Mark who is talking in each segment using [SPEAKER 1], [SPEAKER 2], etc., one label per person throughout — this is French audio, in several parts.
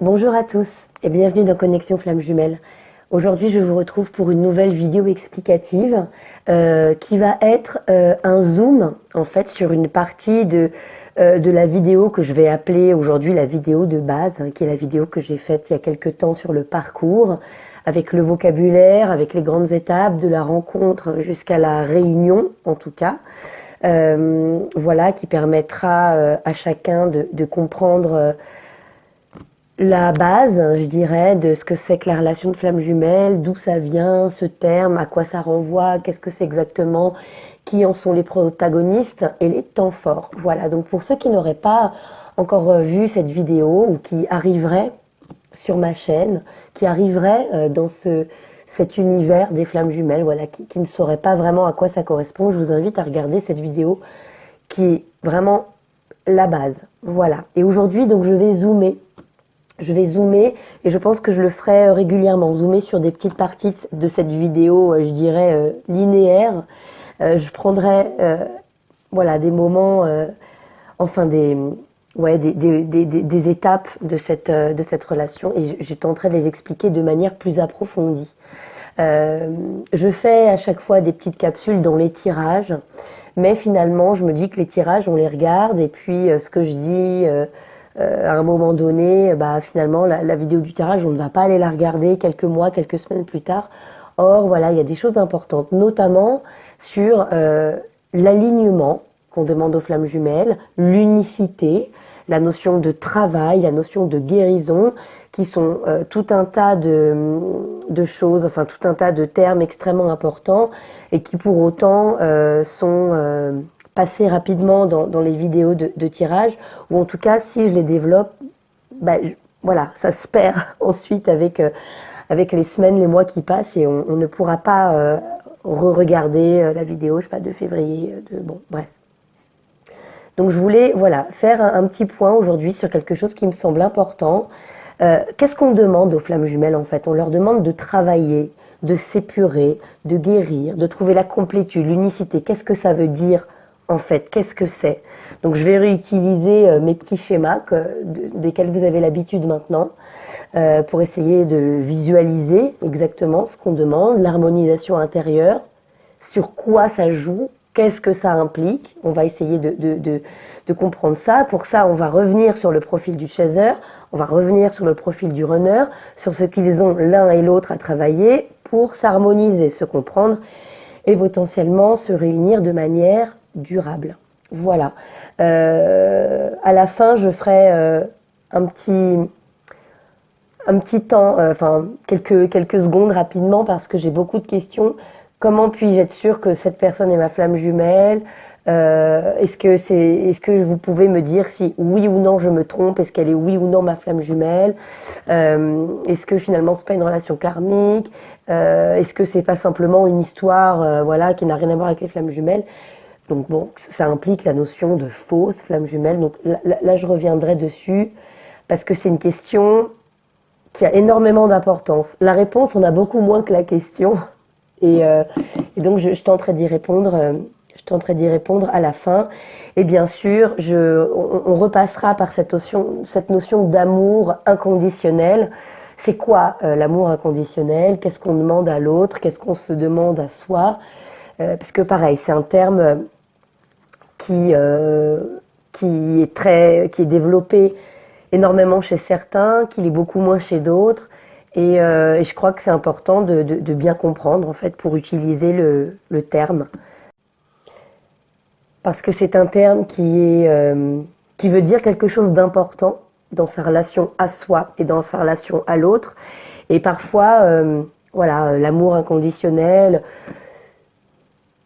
[SPEAKER 1] Bonjour à tous et bienvenue dans Connexion Flamme Jumelle. Aujourd'hui, je vous retrouve pour une nouvelle vidéo explicative qui va être un zoom en fait sur une partie de la vidéo que je vais appeler aujourd'hui la vidéo de base, qui est la vidéo que j'ai faite il y a quelques temps sur le parcours, avec le vocabulaire, avec les grandes étapes de la rencontre jusqu'à la réunion en tout cas. Voilà, qui permettra à chacun de comprendre la base, je dirais, de ce que c'est que la relation de flamme jumelle, d'où ça vient, ce terme, à quoi ça renvoie, qu'est-ce que c'est exactement, qui en sont les protagonistes et les temps forts. Voilà, donc pour ceux qui n'auraient pas encore vu cette vidéo ou qui arriveraient sur ma chaîne, qui arriveraient dans cet univers des flammes jumelles, voilà, qui ne sauraient pas vraiment à quoi ça correspond, je vous invite à regarder cette vidéo qui est vraiment la base. Voilà, et aujourd'hui, donc je vais zoomer. Et je pense que je le ferai régulièrement, zoomer sur des petites parties de cette vidéo, je dirais linéaire. Je prendrai voilà, des moments, enfin des étapes de cette relation et je tenterai de les expliquer de manière plus approfondie. Je fais à chaque fois des petites capsules dans les tirages, mais finalement je me dis que les tirages on les regarde et puis ce que je dis à un moment donné, finalement la vidéo du tirage on ne va pas aller la regarder quelques mois, quelques semaines plus tard. Or voilà, il y a des choses importantes, notamment sur l'alignement qu'on demande aux flammes jumelles, l'unicité, la notion de travail, la notion de guérison, qui sont tout un tas de choses, enfin tout un tas de termes extrêmement importants et qui pour autant sont passés rapidement dans les vidéos de tirage, ou en tout cas si je les développe, voilà, ça se perd ensuite avec les semaines, les mois qui passent et on ne pourra pas re-regarder la vidéo, je sais pas, de février, bon, bref. Donc je voulais voilà, faire un petit point aujourd'hui sur quelque chose qui me semble important. Qu'est-ce qu'on demande aux flammes jumelles en fait? On leur demande de travailler, de s'épurer, de guérir, de trouver la complétude, l'unicité. Qu'est-ce que ça veut dire en fait? Qu'est-ce que c'est? Donc je vais réutiliser mes petits schémas desquels vous avez l'habitude maintenant pour essayer de visualiser exactement ce qu'on demande, l'harmonisation intérieure, sur quoi ça joue, qu'est-ce que ça implique. On va essayer de comprendre ça. Pour ça, on va revenir sur le profil du chaser, on va revenir sur le profil du runner, sur ce qu'ils ont l'un et l'autre à travailler pour s'harmoniser, se comprendre et potentiellement se réunir de manière durable. Voilà. À la fin, je ferai un petit temps, quelques secondes rapidement parce que j'ai beaucoup de questions. Comment puis-je être sûre que cette personne est ma flamme jumelle? Est-ce que vous pouvez me dire si oui ou non je me trompe? Est-ce qu'elle est oui ou non ma flamme jumelle? Est-ce que finalement c'est pas une relation karmique? Est-ce que c'est pas simplement une histoire voilà, qui n'a rien à voir avec les flammes jumelles? Donc bon, ça implique la notion de fausse flamme jumelle. Donc là je reviendrai dessus parce que c'est une question qui a énormément d'importance. La réponse en a beaucoup moins que la question. Et donc je tenterai d'y répondre. À la fin. Et bien sûr, on repassera par cette notion d'amour inconditionnel. C'est quoi l'amour inconditionnel? Qu'est-ce qu'on demande à l'autre? Qu'est-ce qu'on se demande à soi? Parce que pareil, c'est un terme qui est développé énormément chez certains, qui l'est beaucoup moins chez d'autres. Et je crois que c'est important de bien comprendre en fait pour utiliser le terme. Parce que c'est un terme qui veut dire quelque chose d'important dans sa relation à soi et dans sa relation à l'autre. Et parfois, voilà, l'amour inconditionnel,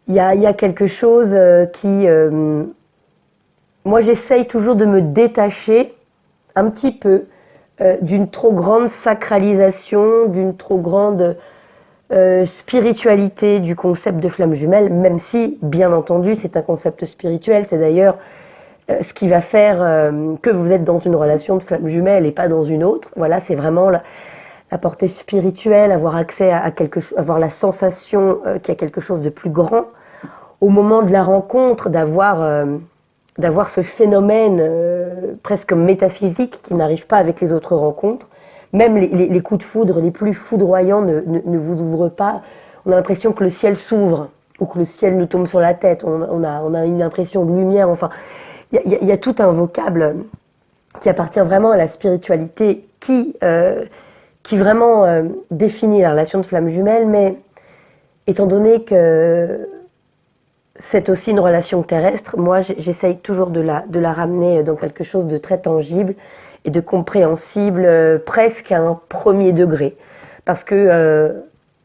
[SPEAKER 1] il y a quelque chose qui... moi, j'essaye toujours de me détacher un petit peu d'une trop grande sacralisation, d'une trop grande spiritualité du concept de flamme jumelle, même si, bien entendu, c'est un concept spirituel. C'est d'ailleurs ce qui va faire que vous êtes dans une relation de flamme jumelle et pas dans une autre. Voilà, c'est vraiment la portée spirituelle, avoir accès à quelque chose, avoir la sensation qu'il y a quelque chose de plus grand. Au moment de la rencontre, d'avoir d'avoir ce phénomène presque métaphysique qui n'arrive pas avec les autres rencontres. Même les coups de foudre les plus foudroyants ne vous ouvrent pas. On a l'impression que le ciel s'ouvre ou que le ciel nous tombe sur la tête. On a une impression de lumière. Enfin, il y a tout un vocable qui appartient vraiment à la spiritualité qui vraiment définit la relation de flamme jumelle. Mais étant donné que c'est aussi une relation terrestre, moi j'essaye toujours de la ramener dans quelque chose de très tangible et de compréhensible, presque à un premier degré. Parce que,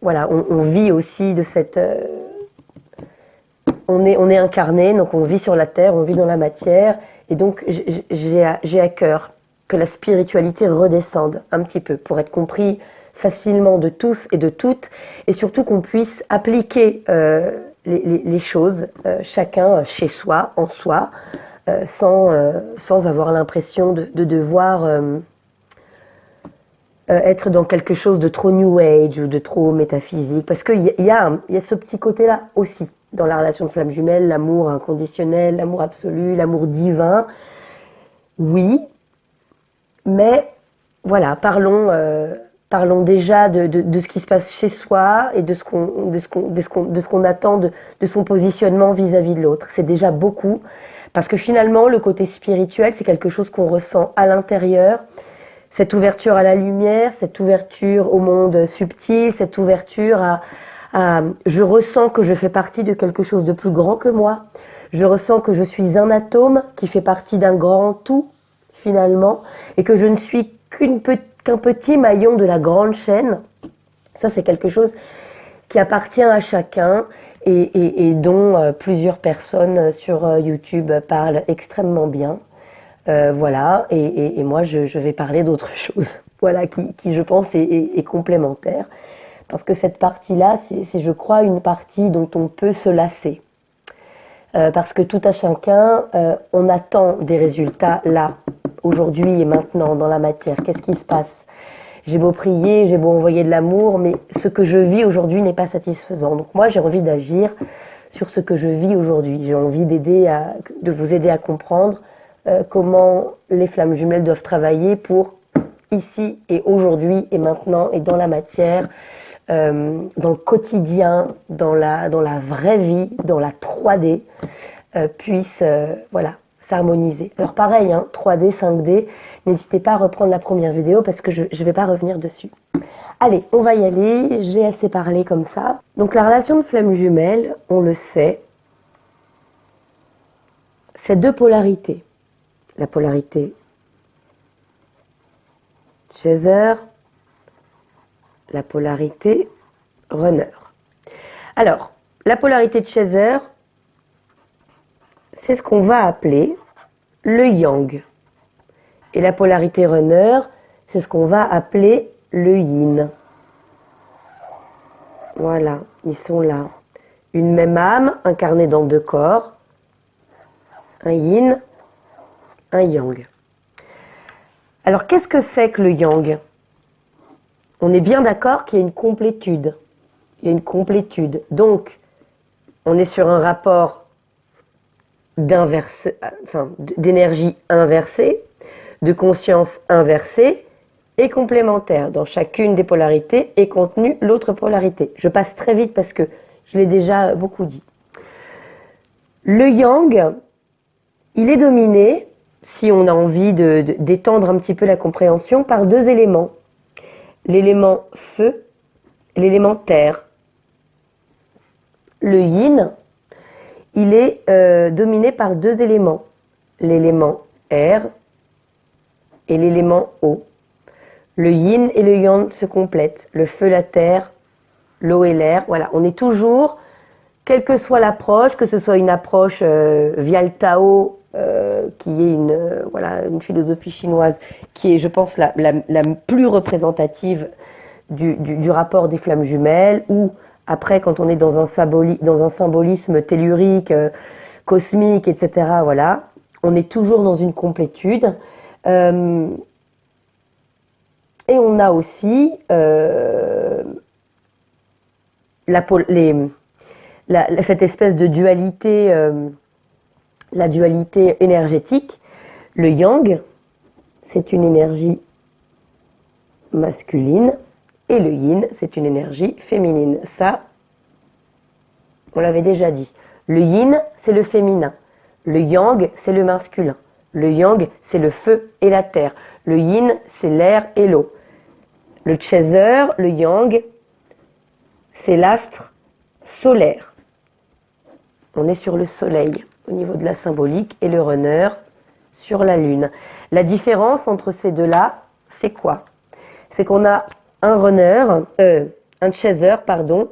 [SPEAKER 1] voilà, on vit aussi de cette... on est incarné, donc on vit sur la terre, on vit dans la matière, et donc j'ai à cœur que la spiritualité redescende un petit peu pour être compris facilement de tous et de toutes, et surtout qu'on puisse appliquer les choses, chacun chez soi, en soi, sans avoir l'impression de devoir être dans quelque chose de trop new age ou de trop métaphysique, parce qu'il y a ce petit côté-là aussi dans la relation de flamme jumelle, l'amour inconditionnel, l'amour absolu, l'amour divin, oui, mais voilà, parlons déjà de ce qui se passe chez soi et de ce qu'on attend de son positionnement vis-à-vis de l'autre. C'est déjà beaucoup, parce que finalement, le côté spirituel, c'est quelque chose qu'on ressent à l'intérieur, cette ouverture à la lumière, cette ouverture au monde subtil, cette ouverture je ressens que je fais partie de quelque chose de plus grand que moi. Je ressens que je suis un atome qui fait partie d'un grand tout, finalement, et que je ne suis qu'un petit maillon de la grande chaîne. Ça, c'est quelque chose qui appartient à chacun et dont plusieurs personnes sur YouTube parlent extrêmement bien. Voilà, et moi, je vais parler d'autre chose, voilà, qui je pense, est complémentaire. Parce que cette partie-là, c'est, je crois, une partie dont on peut se lasser. Parce que tout à chacun, on attend des résultats là, aujourd'hui et maintenant, dans la matière. Qu'est-ce qui se passe ? J'ai beau prier, j'ai beau envoyer de l'amour, mais ce que je vis aujourd'hui n'est pas satisfaisant. Donc moi, j'ai envie d'agir sur ce que je vis aujourd'hui. J'ai envie de vous aider à comprendre comment les flammes jumelles doivent travailler pour ici et aujourd'hui et maintenant et dans la matière, dans le quotidien, dans la vraie vie, dans la 3D, puissent voilà, s'harmoniser. Alors pareil, hein, 3D, 5D, n'hésitez pas à reprendre la première vidéo parce que je ne vais pas revenir dessus. Allez, on va y aller, j'ai assez parlé comme ça. Donc la relation de flamme jumelle, on le sait, c'est deux polarités. La polarité chaser, la polarité runner. Alors, la polarité de chaser, c'est ce qu'on va appeler le yang. Et la polarité runner, c'est ce qu'on va appeler le yin. Voilà, ils sont là. Une même âme incarnée dans deux corps, un yin, un yang. Alors, qu'est-ce que c'est que le yang ? On est bien d'accord qu'il y a une complétude. Il y a une complétude. Donc, on est sur un rapport d'énergie inversée, de conscience inversée et complémentaire. Dans chacune des polarités est contenue l'autre polarité. Je passe très vite parce que je l'ai déjà beaucoup dit. Le yang, il est dominé, si on a envie d'étendre un petit peu la compréhension, par deux éléments. L'élément feu et l'élément terre. Le yin, il est dominé par deux éléments. L'élément air et l'élément eau. Le yin et le yang se complètent. Le feu, la terre, l'eau et l'air. Voilà, on est toujours, quelle que soit l'approche, que ce soit une approche via le Tao, qui est une philosophie chinoise, qui est, je pense, la plus représentative du rapport des flammes jumelles, ou après, quand on est dans un symbolisme tellurique, cosmique, etc., voilà, on est toujours dans une complétude. Et on a aussi cette espèce de dualité la dualité énergétique. Le yang, c'est une énergie masculine et le yin, c'est une énergie féminine. Ça, on l'avait déjà dit. Le yin, c'est le féminin. Le yang, c'est le masculin. Le yang, c'est le feu et la terre. Le yin, c'est l'air et l'eau. Le chaser, le yang, c'est l'astre solaire. On est sur le soleil au niveau de la symbolique et le runner sur la lune. La différence entre ces deux-là, c'est quoi? C'est qu'on a un chaser, pardon,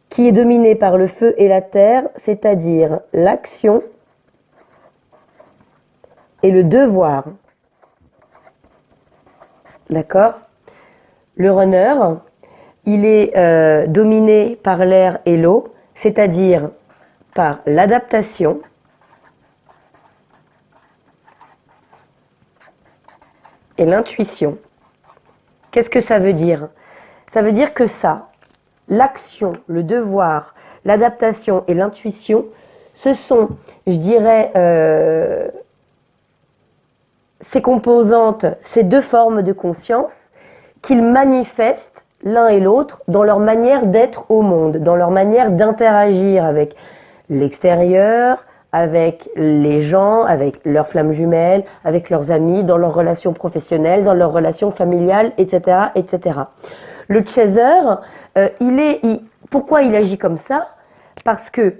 [SPEAKER 1] qui est dominé par le feu et la terre, c'est-à-dire l'action et le devoir. D'accord? Le runner, il est dominé par l'air et l'eau, c'est-à-dire par l'adaptation et l'intuition. Qu'est-ce que ça veut dire? Ça veut dire que ça, l'action, le devoir, l'adaptation et l'intuition, ce sont, je dirais, ces composantes, ces deux formes de conscience qu'ils manifestent l'un et l'autre dans leur manière d'être au monde, dans leur manière d'interagir avec l'extérieur, avec les gens, avec leurs flammes jumelles, avec leurs amis, dans leurs relations professionnelles, dans leurs relations familiales, etc., etc. Le chaser, pourquoi il agit comme ça? Parce que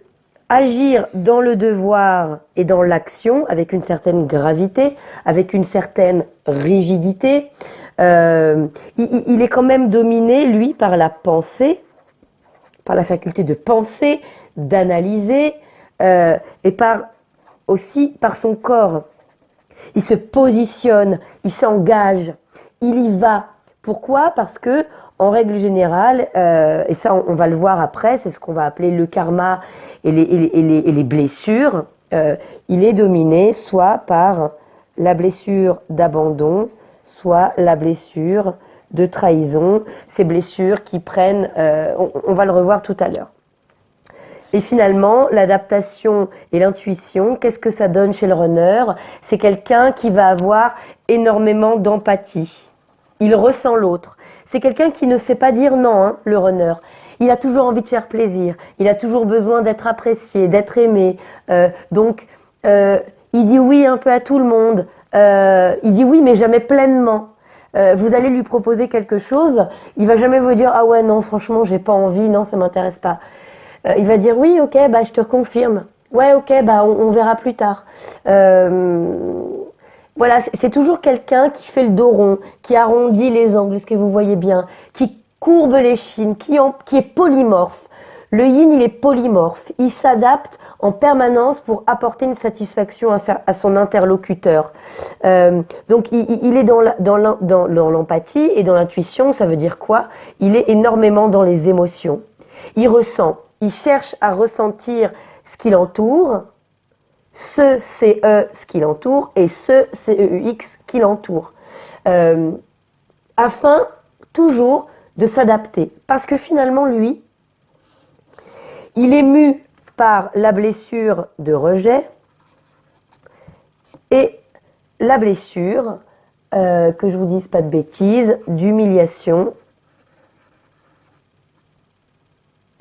[SPEAKER 1] agir dans le devoir et dans l'action, avec une certaine gravité, avec une certaine rigidité, il est quand même dominé, lui, par la pensée, par la faculté de penser, d'analyser, et aussi par son corps. Il se positionne, il s'engage, il y va. Pourquoi? Parce que, en règle générale, et ça on va le voir après, c'est ce qu'on va appeler le karma et les blessures, il est dominé soit par la blessure d'abandon, soit la blessure de trahison, ces blessures qui prennent, on va le revoir tout à l'heure. Et finalement, l'adaptation et l'intuition, qu'est-ce que ça donne chez le runner? C'est quelqu'un qui va avoir énormément d'empathie. Il ressent l'autre. C'est quelqu'un qui ne sait pas dire non, hein, le runner. Il a toujours envie de faire plaisir. Il a toujours besoin d'être apprécié, d'être aimé. Donc, il dit oui un peu à tout le monde. Il dit oui, mais jamais pleinement. Vous allez lui proposer quelque chose, il va jamais vous dire « Ah ouais, non, franchement, j'ai pas envie, non, ça m'intéresse pas. » Il va dire « Oui, ok, bah je te confirme. Ouais, ok, bah on verra plus tard. » Voilà, c'est toujours quelqu'un qui fait le dos rond, qui arrondit les angles, ce que vous voyez bien, qui courbe les chines, qui est polymorphe. Le yin, il est polymorphe. Il s'adapte en permanence pour apporter une satisfaction à son interlocuteur. Donc, il est dans l'empathie et dans l'intuition. Ça veut dire quoi? Il est énormément dans les émotions. Il ressent. Il cherche à ressentir ce qui l'entoure, ce qui l'entoure, et ce qui l'entoure. Afin toujours de s'adapter. Parce que finalement, lui, il est mu par la blessure de rejet et la blessure, que je vous dise pas de bêtises, d'humiliation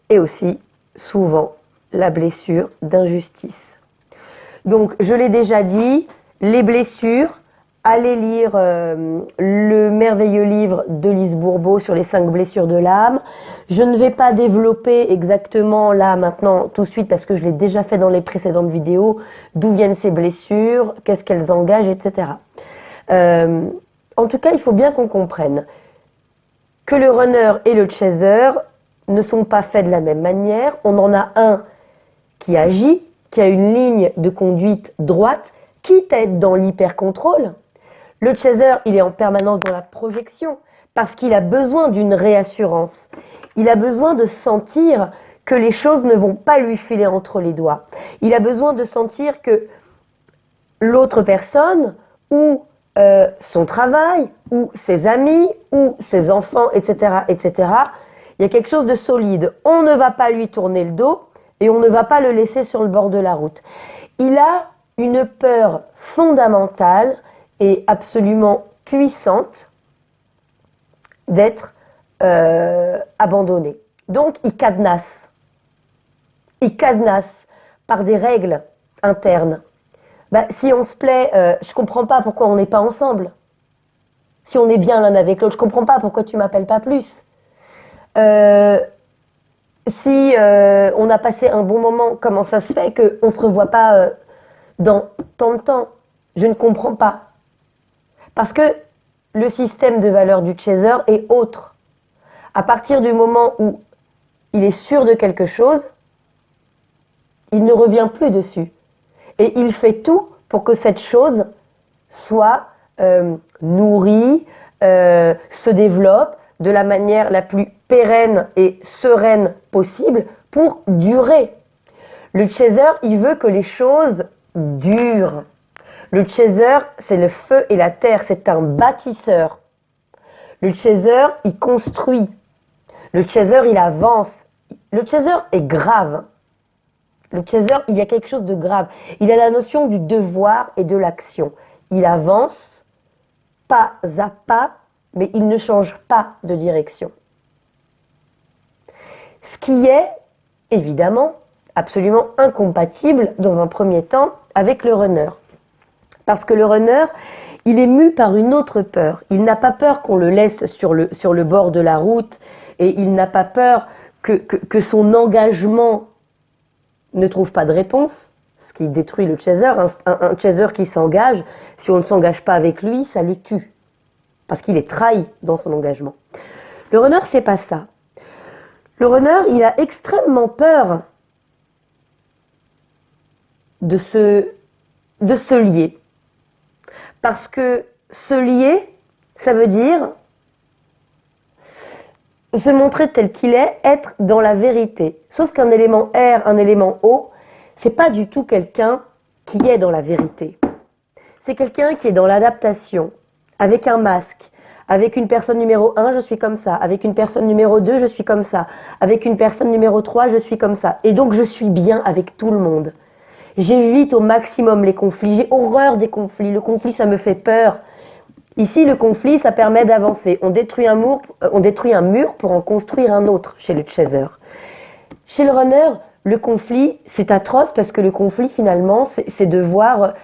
[SPEAKER 1] et aussi souvent la blessure d'injustice. Donc, je l'ai déjà dit, les blessures, allez lire le merveilleux livre de Lise Bourbeau sur les 5 blessures de l'âme. Je ne vais pas développer exactement là, maintenant, tout de suite, parce que je l'ai déjà fait dans les précédentes vidéos, d'où viennent ces blessures, qu'est-ce qu'elles engagent, etc. En tout cas, il faut bien qu'on comprenne que le runner et le chaser ne sont pas faits de la même manière. On en a un qui agit, qui a une ligne de conduite droite, quitte à être dans l'hyper-contrôle. Le chaser, il est en permanence dans la projection parce qu'il a besoin d'une réassurance. Il a besoin de sentir que les choses ne vont pas lui filer entre les doigts. Il a besoin de sentir que l'autre personne ou son travail ou ses amis ou ses enfants, etc., etc., il y a quelque chose de solide. On ne va pas lui tourner le dos et on ne va pas le laisser sur le bord de la route. Il a une peur fondamentale et absolument puissante d'être abandonné. Donc, il cadenasse. Il cadenasse par des règles internes. Si on se plaît, je ne comprends pas pourquoi on n'est pas ensemble. Si on est bien l'un avec l'autre, je ne comprends pas pourquoi tu ne m'appelles pas plus. Si on a passé un bon moment, comment ça se fait qu'on ne se revoit pas dans tant de temps? Je ne comprends pas. Parce que le système de valeur du chaser est autre. À partir du moment où il est sûr de quelque chose, il ne revient plus dessus. Et il fait tout pour que cette chose soit nourrie, se développe de la manière la plus pérenne et sereine possible pour durer. Le chaser, il veut que les choses durent. Le chaser, c'est le feu et la terre, c'est un bâtisseur. Le chaser, il construit. Le chaser, il avance. Le chaser est grave. Le chaser, il y a quelque chose de grave. Il a la notion du devoir et de l'action. Il avance pas à pas, mais il ne change pas de direction. Ce qui est, évidemment, absolument incompatible, dans un premier temps, avec le runner. Parce que le runner, il est mu par une autre peur. Il n'a pas peur qu'on le laisse sur le bord de la route et il n'a pas peur que son engagement ne trouve pas de réponse, ce qui détruit le chaser. Un chaser qui s'engage, si on ne s'engage pas avec lui, ça le tue. Parce qu'il est trahi dans son engagement. Le runner, c'est pas ça. Le runner, il a extrêmement peur de se lier. Parce que se lier, ça veut dire se montrer tel qu'il est, être dans la vérité. Sauf qu'un élément R, un élément O, c'est pas du tout quelqu'un qui est dans la vérité. C'est quelqu'un qui est dans l'adaptation, avec un masque. Avec une personne numéro 1, je suis comme ça. Avec une personne numéro 2, je suis comme ça. Avec une personne numéro 3, je suis comme ça. Et donc, je suis bien avec tout le monde. J'évite au maximum les conflits. J'ai horreur des conflits. Le conflit, ça me fait peur. Ici, le conflit, ça permet d'avancer. On détruit un mur pour en construire un autre chez le chaser. Chez le runner, le conflit, c'est atroce parce que le conflit, finalement, c'est devoir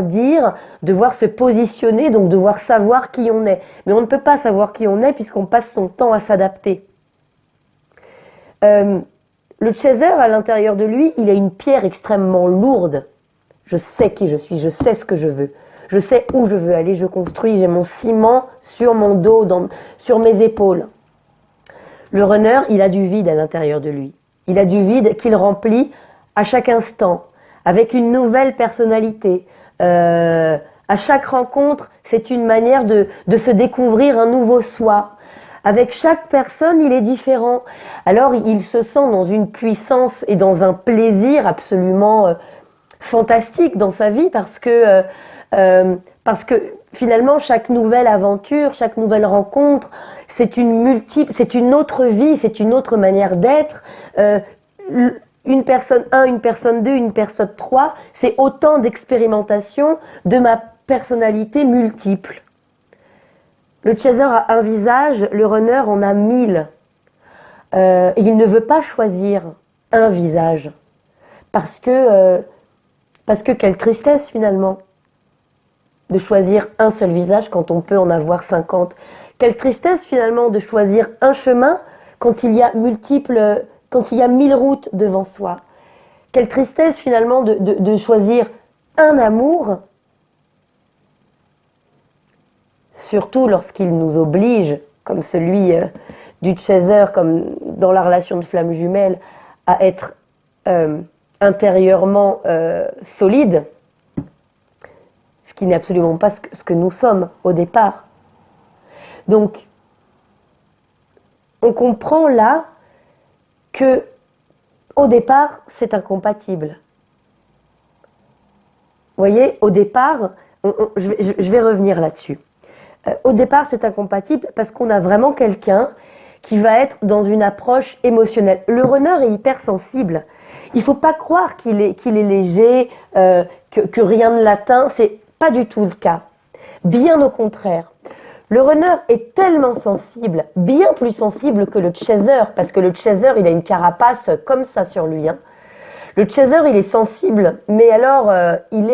[SPEAKER 1] dire, devoir se positionner, donc devoir savoir qui on est. Mais on ne peut pas savoir qui on est puisqu'on passe son temps à s'adapter. Le chaser, à l'intérieur de lui, il a une pierre extrêmement lourde. Je sais qui je suis, je sais ce que je veux. Je sais où je veux aller, je construis, j'ai mon ciment sur mon dos, sur mes épaules. Le runner, il a du vide à l'intérieur de lui. Il a du vide qu'il remplit à chaque instant, avec une nouvelle personnalité. À chaque rencontre, c'est une manière de se découvrir un nouveau soi. Avec chaque personne, il est différent. Alors, il se sent dans une puissance et dans un plaisir absolument fantastique dans sa vie parce que finalement, chaque nouvelle aventure, chaque nouvelle rencontre, c'est une autre vie, c'est une autre manière d'être. Une personne 1, une personne 2, une personne 3, c'est autant d'expérimentation de ma personnalité multiple. Le chaser a un visage, le runner en a 1000. Il ne veut pas choisir un visage. Parce que quelle tristesse finalement de choisir un seul visage quand on peut en avoir 50. Quelle tristesse finalement de choisir un chemin quand il y a 1000 routes devant soi. Quelle tristesse finalement de choisir un amour, surtout lorsqu'il nous oblige, comme celui du chaser, comme dans la relation de flamme jumelle, à être intérieurement solide, ce qui n'est absolument pas ce que nous sommes au départ. Donc, on comprend là que, au départ, c'est incompatible. Vous voyez, au départ, je vais revenir là-dessus. Au départ, c'est incompatible parce qu'on a vraiment quelqu'un qui va être dans une approche émotionnelle. Le runner est hypersensible. Il faut pas croire qu'il est léger, que rien ne l'atteint. C'est pas du tout le cas. Bien au contraire. Le runner est tellement sensible, bien plus sensible que le chaser, parce que le chaser, il a une carapace comme ça sur lui. Hein. Le chaser, il est sensible, mais alors il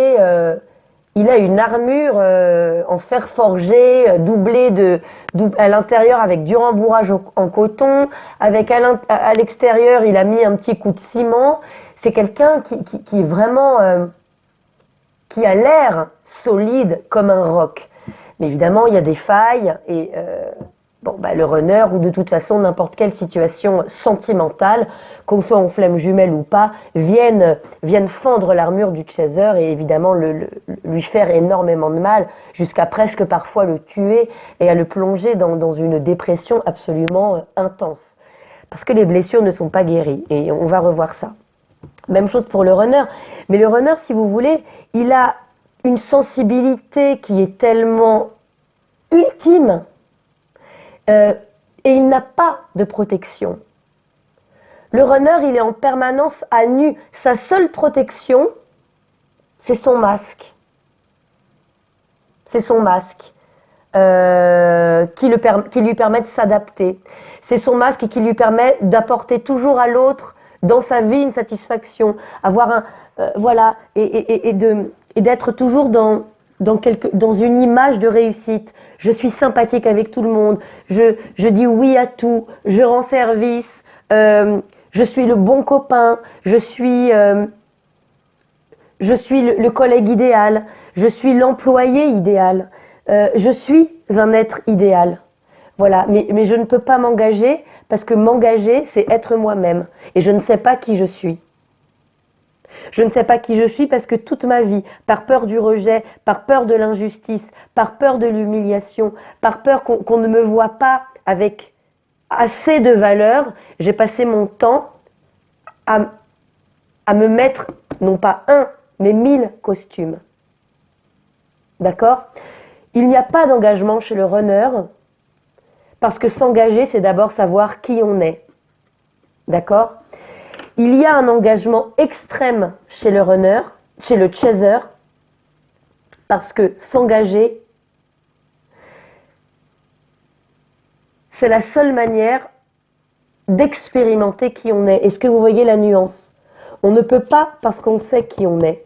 [SPEAKER 1] a une armure en fer forgé, doublée à l'intérieur avec du rembourrage en coton, avec à l'extérieur, il a mis un petit coup de ciment. C'est quelqu'un qui est vraiment qui a l'air solide comme un roc. Mais évidemment, il y a des failles et le runner ou de toute façon n'importe quelle situation sentimentale, qu'on soit en flamme jumelle ou pas, viennent fendre l'armure du chaser et évidemment lui faire énormément de mal, jusqu'à presque parfois le tuer et à le plonger dans une dépression absolument intense. Parce que les blessures ne sont pas guéries et on va revoir ça. Même chose pour le runner. Mais le runner, si vous voulez, il a une sensibilité qui est tellement ultime et il n'a pas de protection. Le runner, il est en permanence à nu. Sa seule protection, c'est son masque. C'est son masque qui lui permet de s'adapter. C'est son masque qui lui permet d'apporter toujours à l'autre dans sa vie une satisfaction, avoir et d'être toujours dans une image de réussite. Je suis sympathique avec tout le monde, je dis oui à tout, je rends service, je suis le bon copain, je suis le collègue idéal, je suis l'employé idéal, je suis un être idéal. Voilà, mais je ne peux pas m'engager parce que m'engager, c'est être moi-même. Et je ne sais pas qui je suis. Je ne sais pas qui je suis parce que toute ma vie, par peur du rejet, par peur de l'injustice, par peur de l'humiliation, par peur qu'on ne me voit pas avec assez de valeur, j'ai passé mon temps à me mettre, non pas un, mais 1000 costumes. D'accord ? Il n'y a pas d'engagement chez le runner. Parce que s'engager, c'est d'abord savoir qui on est. D'accord ? Il y a un engagement extrême chez le runner, chez le chaser, parce que s'engager, c'est la seule manière d'expérimenter qui on est. Est-ce que vous voyez la nuance ? On ne peut pas parce qu'on sait qui on est.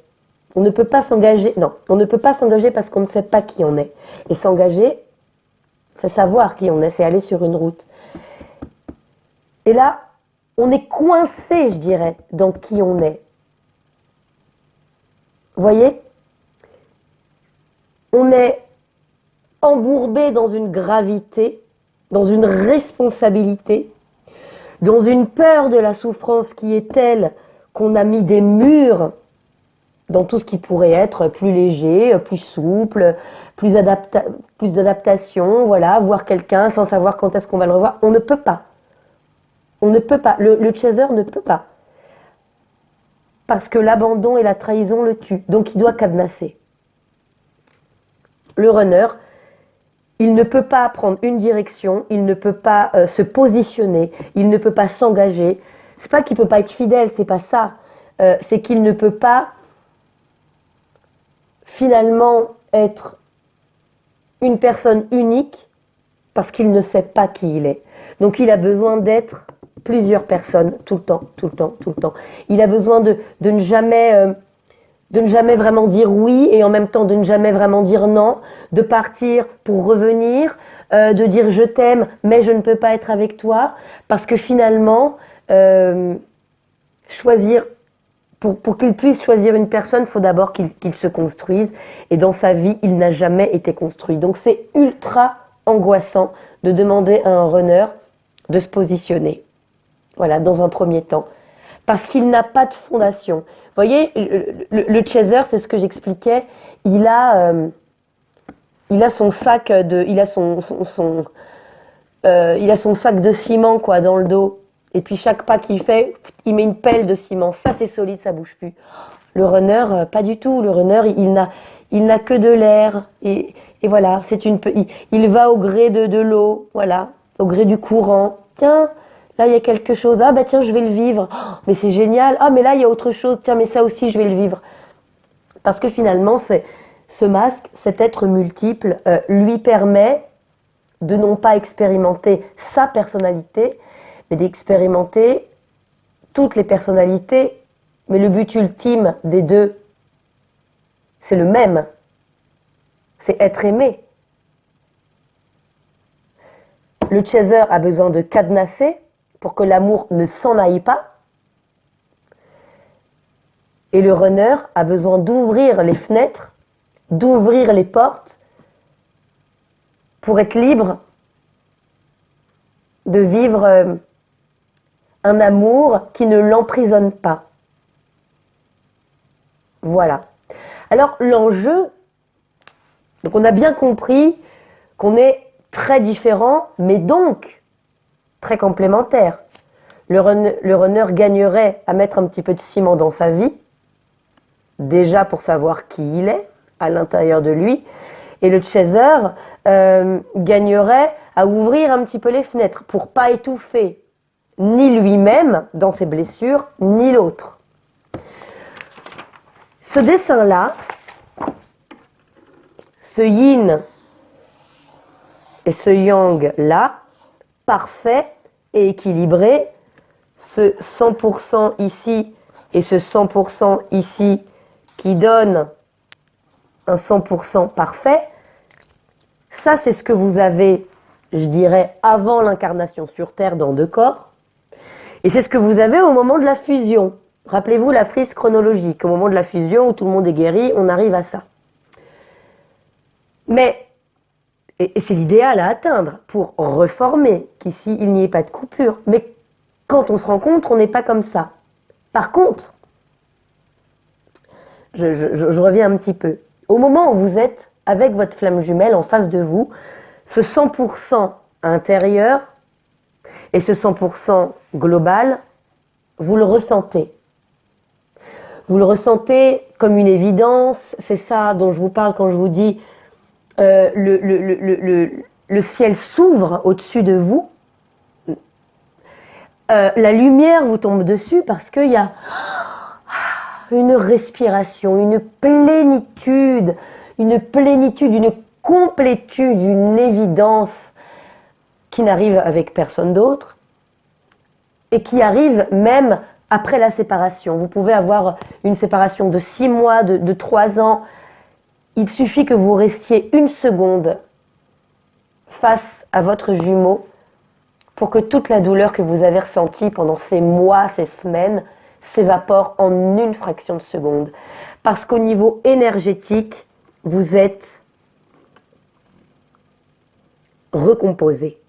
[SPEAKER 1] On ne peut pas s'engager, non, on ne peut pas s'engager parce qu'on ne sait pas qui on est. Et s'engager, c'est savoir qui on est, c'est aller sur une route. Et là, on est coincé, je dirais, dans qui on est. Vous voyez ? On est embourbé dans une gravité, dans une responsabilité, dans une peur de la souffrance qui est telle qu'on a mis des murs dans tout ce qui pourrait être plus léger, plus souple, plus d'adaptation, voilà, voir quelqu'un sans savoir quand est-ce qu'on va le revoir. On ne peut pas. On ne peut pas. Le chaser ne peut pas. Parce que l'abandon et la trahison le tuent. Donc il doit cadenasser. Le runner, il ne peut pas prendre une direction, il ne peut pas se positionner, il ne peut pas s'engager. C'est pas qu'il ne peut pas être fidèle, c'est pas ça. C'est qu'il ne peut pas finalement être une personne unique parce qu'il ne sait pas qui il est. Donc il a besoin d'être plusieurs personnes tout le temps, tout le temps, tout le temps. Il a besoin de ne jamais vraiment dire oui et en même temps de ne jamais vraiment dire non, de partir pour revenir, de dire je t'aime mais je ne peux pas être avec toi parce que finalement choisir pour qu'il puisse choisir une personne, il faut d'abord qu'il se construise. Et dans sa vie, il n'a jamais été construit. Donc c'est ultra angoissant de demander à un runner de se positionner. Voilà, dans un premier temps. Parce qu'il n'a pas de fondation. Vous voyez, le chaser, c'est ce que j'expliquais, il a son sac il a son sac de ciment quoi dans le dos. Et puis chaque pas qu'il fait, il met une pelle de ciment. Ça c'est solide, ça bouge plus. Le runner, pas du tout. Le runner, il n'a que de l'air. Et voilà, il va au gré de l'eau, voilà, au gré du courant. Tiens, là il y a quelque chose, ah bah tiens je vais le vivre, oh, mais c'est génial, ah mais là il y a autre chose, tiens mais ça aussi je vais le vivre. Parce que finalement ce masque, cet être multiple, lui permet de non pas expérimenter sa personnalité, mais d'expérimenter toutes les personnalités, mais le but ultime des deux, c'est le même, c'est être aimé. Le chaser a besoin de cadenasser pour que l'amour ne s'en aille pas. Et le runner a besoin d'ouvrir les fenêtres, d'ouvrir les portes pour être libre de vivre un amour qui ne l'emprisonne pas. Voilà. Alors l'enjeu, donc on a bien compris qu'on est très différents, mais donc très complémentaires. Le runner gagnerait à mettre un petit peu de ciment dans sa vie, déjà pour savoir qui il est à l'intérieur de lui, et le chaser gagnerait à ouvrir un petit peu les fenêtres pour pas étouffer ni lui-même dans ses blessures, ni l'autre. Ce dessin-là, ce yin et ce yang-là, parfait et équilibré, ce 100% ici et ce 100% ici qui donne un 100% parfait, ça c'est ce que vous avez, je dirais, avant l'incarnation sur Terre dans 2 corps, et c'est ce que vous avez au moment de la fusion. Rappelez-vous la frise chronologique, au moment de la fusion où tout le monde est guéri, on arrive à ça. Mais, et c'est l'idéal à atteindre pour reformer, qu'ici il n'y ait pas de coupure, mais quand on se rencontre, on n'est pas comme ça. Par contre, je reviens un petit peu. Au moment où vous êtes avec votre flamme jumelle en face de vous, ce 100% intérieur et ce 100% global, vous le ressentez. Vous le ressentez comme une évidence, c'est ça dont je vous parle quand je vous dis le ciel s'ouvre au-dessus de vous. La lumière vous tombe dessus parce qu'il y a une respiration, une plénitude, une complétude, une évidence qui n'arrive avec personne d'autre et qui arrive même après la séparation. Vous pouvez avoir une séparation de 6 mois, de 3 ans. Il suffit que vous restiez 1 seconde face à votre jumeau pour que toute la douleur que vous avez ressentie pendant ces mois, ces semaines, s'évapore en 1 fraction de seconde. Parce qu'au niveau énergétique, vous êtes recomposé.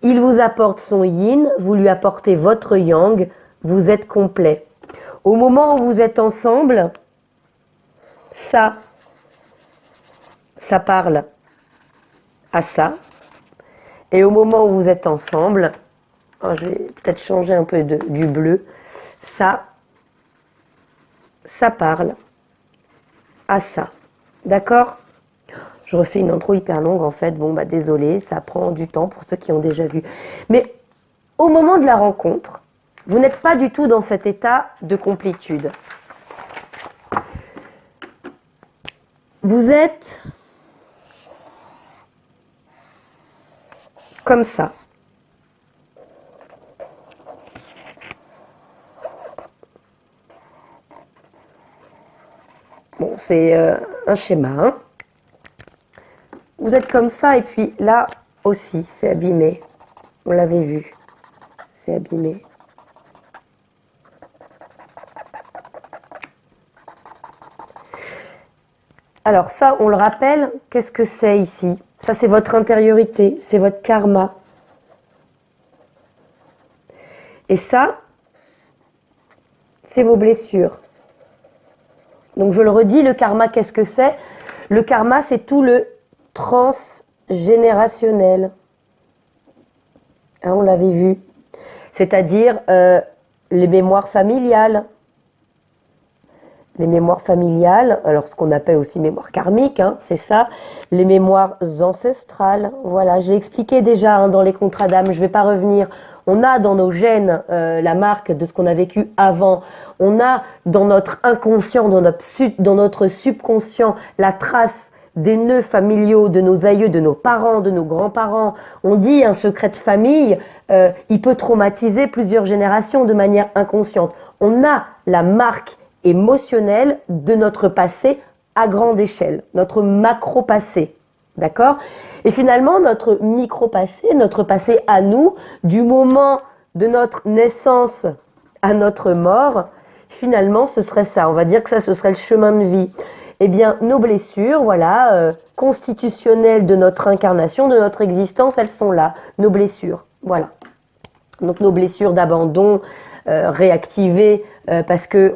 [SPEAKER 1] Il vous apporte son yin, vous lui apportez votre yang, vous êtes complet. Au moment où vous êtes ensemble, ça parle à ça. Et au moment où vous êtes ensemble, je vais peut-être changer un peu du bleu, ça parle à ça. D'accord ? Je refais une intro hyper longue en fait. Bon, désolé, ça prend du temps pour ceux qui ont déjà vu. Mais au moment de la rencontre, vous n'êtes pas du tout dans cet état de complétude. Vous êtes comme ça. Bon, c'est un schéma, hein. Vous êtes comme ça et puis là aussi, c'est abîmé. On l'avait vu. C'est abîmé. Alors ça, on le rappelle, qu'est-ce que c'est ici ? Ça, c'est votre intériorité, c'est votre karma. Et ça, c'est vos blessures. Donc je le redis, le karma, qu'est-ce que c'est ? Le karma, c'est tout le transgénérationnel. Hein, on l'avait vu. C'est-à-dire les mémoires familiales, les mémoires familiales, alors ce qu'on appelle aussi mémoire karmique, hein, c'est ça, les mémoires ancestrales. Voilà, j'ai expliqué déjà hein, dans les contrats d'âme, je ne vais pas revenir. On a dans nos gènes la marque de ce qu'on a vécu avant. On a dans notre inconscient, dans notre subconscient, la trace des nœuds familiaux de nos aïeux, de nos parents, de nos grands-parents. On dit un secret de famille, il peut traumatiser plusieurs générations de manière inconsciente. On a la marque émotionnelle de notre passé à grande échelle, notre macro-passé. D'accord? Et finalement, notre micro-passé, notre passé à nous, du moment de notre naissance à notre mort, finalement, ce serait ça. On va dire que ça, ce serait le chemin de vie. Eh bien, nos blessures, voilà, constitutionnelles de notre incarnation, de notre existence, elles sont là. Nos blessures, voilà. Donc, nos blessures d'abandon, réactivée parce que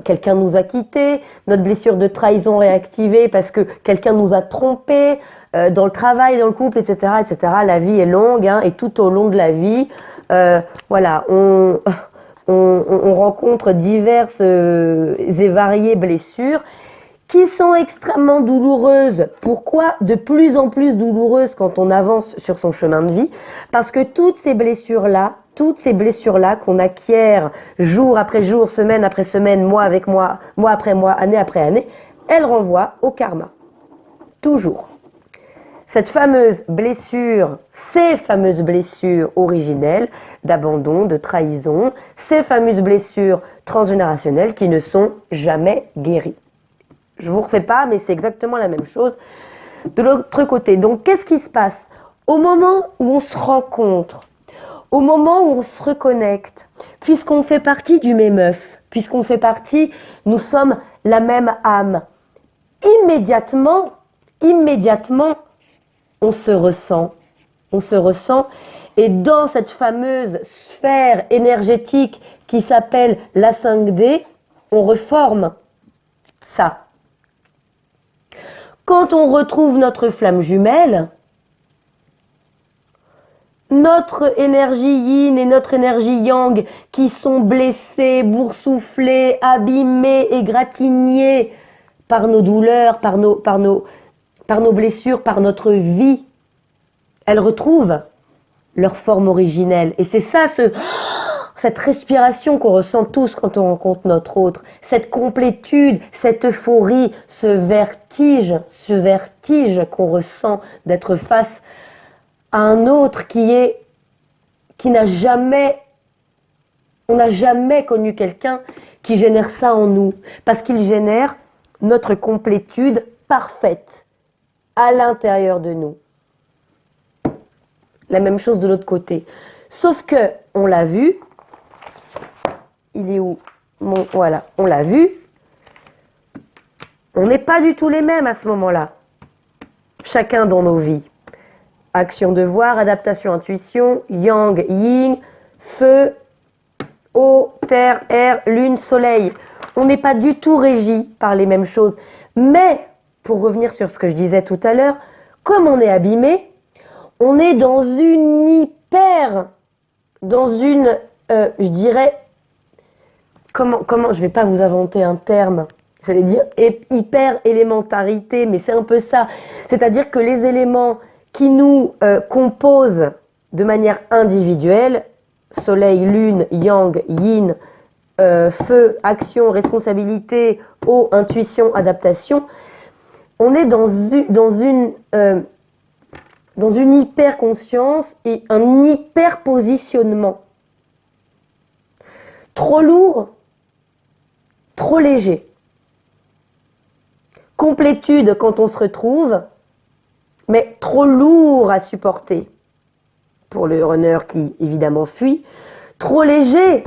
[SPEAKER 1] quelqu'un nous a quittés, notre blessure de trahison réactivée parce que quelqu'un nous a trompés dans le travail, dans le couple, etc., etc. La vie est longue hein, et tout au long de la vie, voilà, on rencontre diverses et variées blessures qui sont extrêmement douloureuses. Pourquoi de plus en plus douloureuses quand on avance sur son chemin de vie? Parce que toutes ces blessures-là qu'on acquiert jour après jour, semaine après semaine, mois avec mois, mois après mois, année après année, elles renvoient au karma. Toujours. Cette fameuse blessure, ces fameuses blessures originelles d'abandon, de trahison, ces fameuses blessures transgénérationnelles qui ne sont jamais guéries. Je ne vous refais pas, mais c'est exactement la même chose de l'autre côté. Donc, qu'est-ce qui se passe? Au moment où on se rencontre, au moment où on se reconnecte, puisqu'on fait partie du même œuf, puisqu'on fait partie, nous sommes la même âme, immédiatement, on se ressent, et dans cette fameuse sphère énergétique qui s'appelle la 5D, on reforme ça. Quand on retrouve notre flamme jumelle, notre énergie yin et notre énergie yang qui sont blessées, boursouflées, abîmées, égratignées par nos douleurs, par nos blessures, par notre vie, elles retrouvent leur forme originelle. Et c'est ça, cette respiration qu'on ressent tous quand on rencontre notre autre, cette complétude, cette euphorie, ce vertige qu'on ressent d'être face à un autre on n'a jamais connu quelqu'un qui génère ça en nous, parce qu'il génère notre complétude parfaite à l'intérieur de nous. La même chose de l'autre côté. Sauf que, on l'a vu, il est où? Voilà, on l'a vu. On n'est pas du tout les mêmes à ce moment-là. Chacun dans nos vies. Action, devoir, adaptation, intuition, yang, yin, feu, eau, terre, air, lune, soleil. On n'est pas du tout régi par les mêmes choses. Mais, pour revenir sur ce que je disais tout à l'heure, comme on est abîmé, on est dans une je dirais, comment, je vais pas vous inventer un terme, j'allais dire hyper élémentarité, mais c'est un peu ça. C'est-à-dire que les éléments qui nous composent de manière individuelle, soleil, lune, yang, yin, feu, action, responsabilité, eau, intuition, adaptation, on est dans une hyper-conscience et un hyper-positionnement. Trop lourd, trop léger. Complétude quand on se retrouve, mais trop lourd à supporter pour le runner qui évidemment fuit, trop léger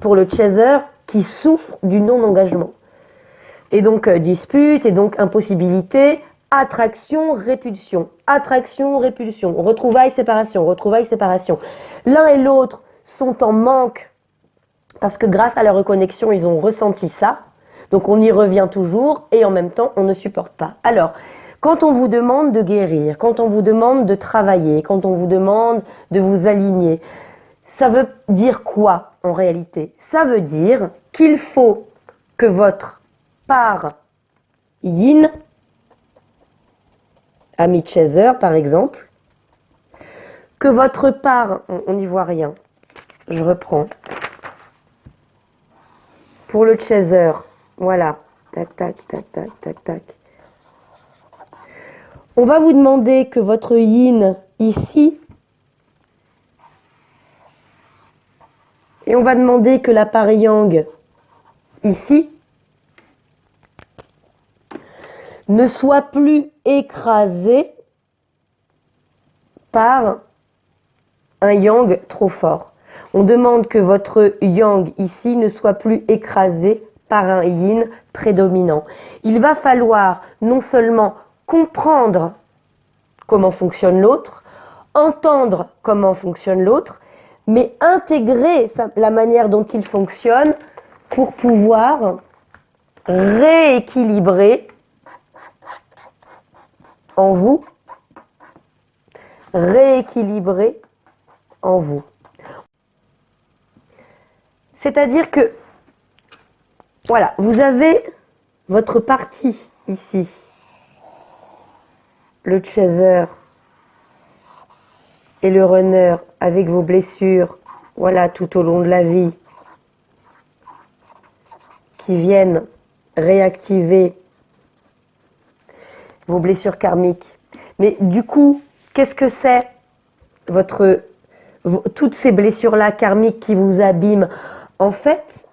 [SPEAKER 1] pour le chaser qui souffre du non-engagement. Et donc dispute, et donc impossibilité, attraction, répulsion, retrouvailles, séparation. L'un et l'autre sont en manque parce que grâce à la reconnexion, ils ont ressenti ça. Donc on y revient toujours et en même temps, on ne supporte pas. Alors, quand on vous demande de guérir, quand on vous demande de travailler, quand on vous demande de vous aligner, ça veut dire quoi en réalité? Ça veut dire qu'il faut que votre part yin, ami chaser par exemple, que votre part, on n'y voit rien, je reprends, pour le chaser, voilà, tac, tac, tac, tac, tac, tac. On va vous demander que votre yin ici, et on va demander que la part yang ici ne soit plus écrasée par un yang trop fort. On demande que votre yang ici ne soit plus écrasé par un yin prédominant. Il va falloir non seulement comprendre comment fonctionne l'autre, entendre comment fonctionne l'autre, mais intégrer la manière dont il fonctionne pour pouvoir rééquilibrer en vous, rééquilibrer en vous. C'est-à-dire que, voilà, vous avez votre partie ici, le chaser et le runner avec vos blessures, voilà, tout au long de la vie, qui viennent réactiver vos blessures karmiques. Mais du coup, qu'est-ce que c'est toutes ces blessures-là karmiques qui vous abîment? En fait,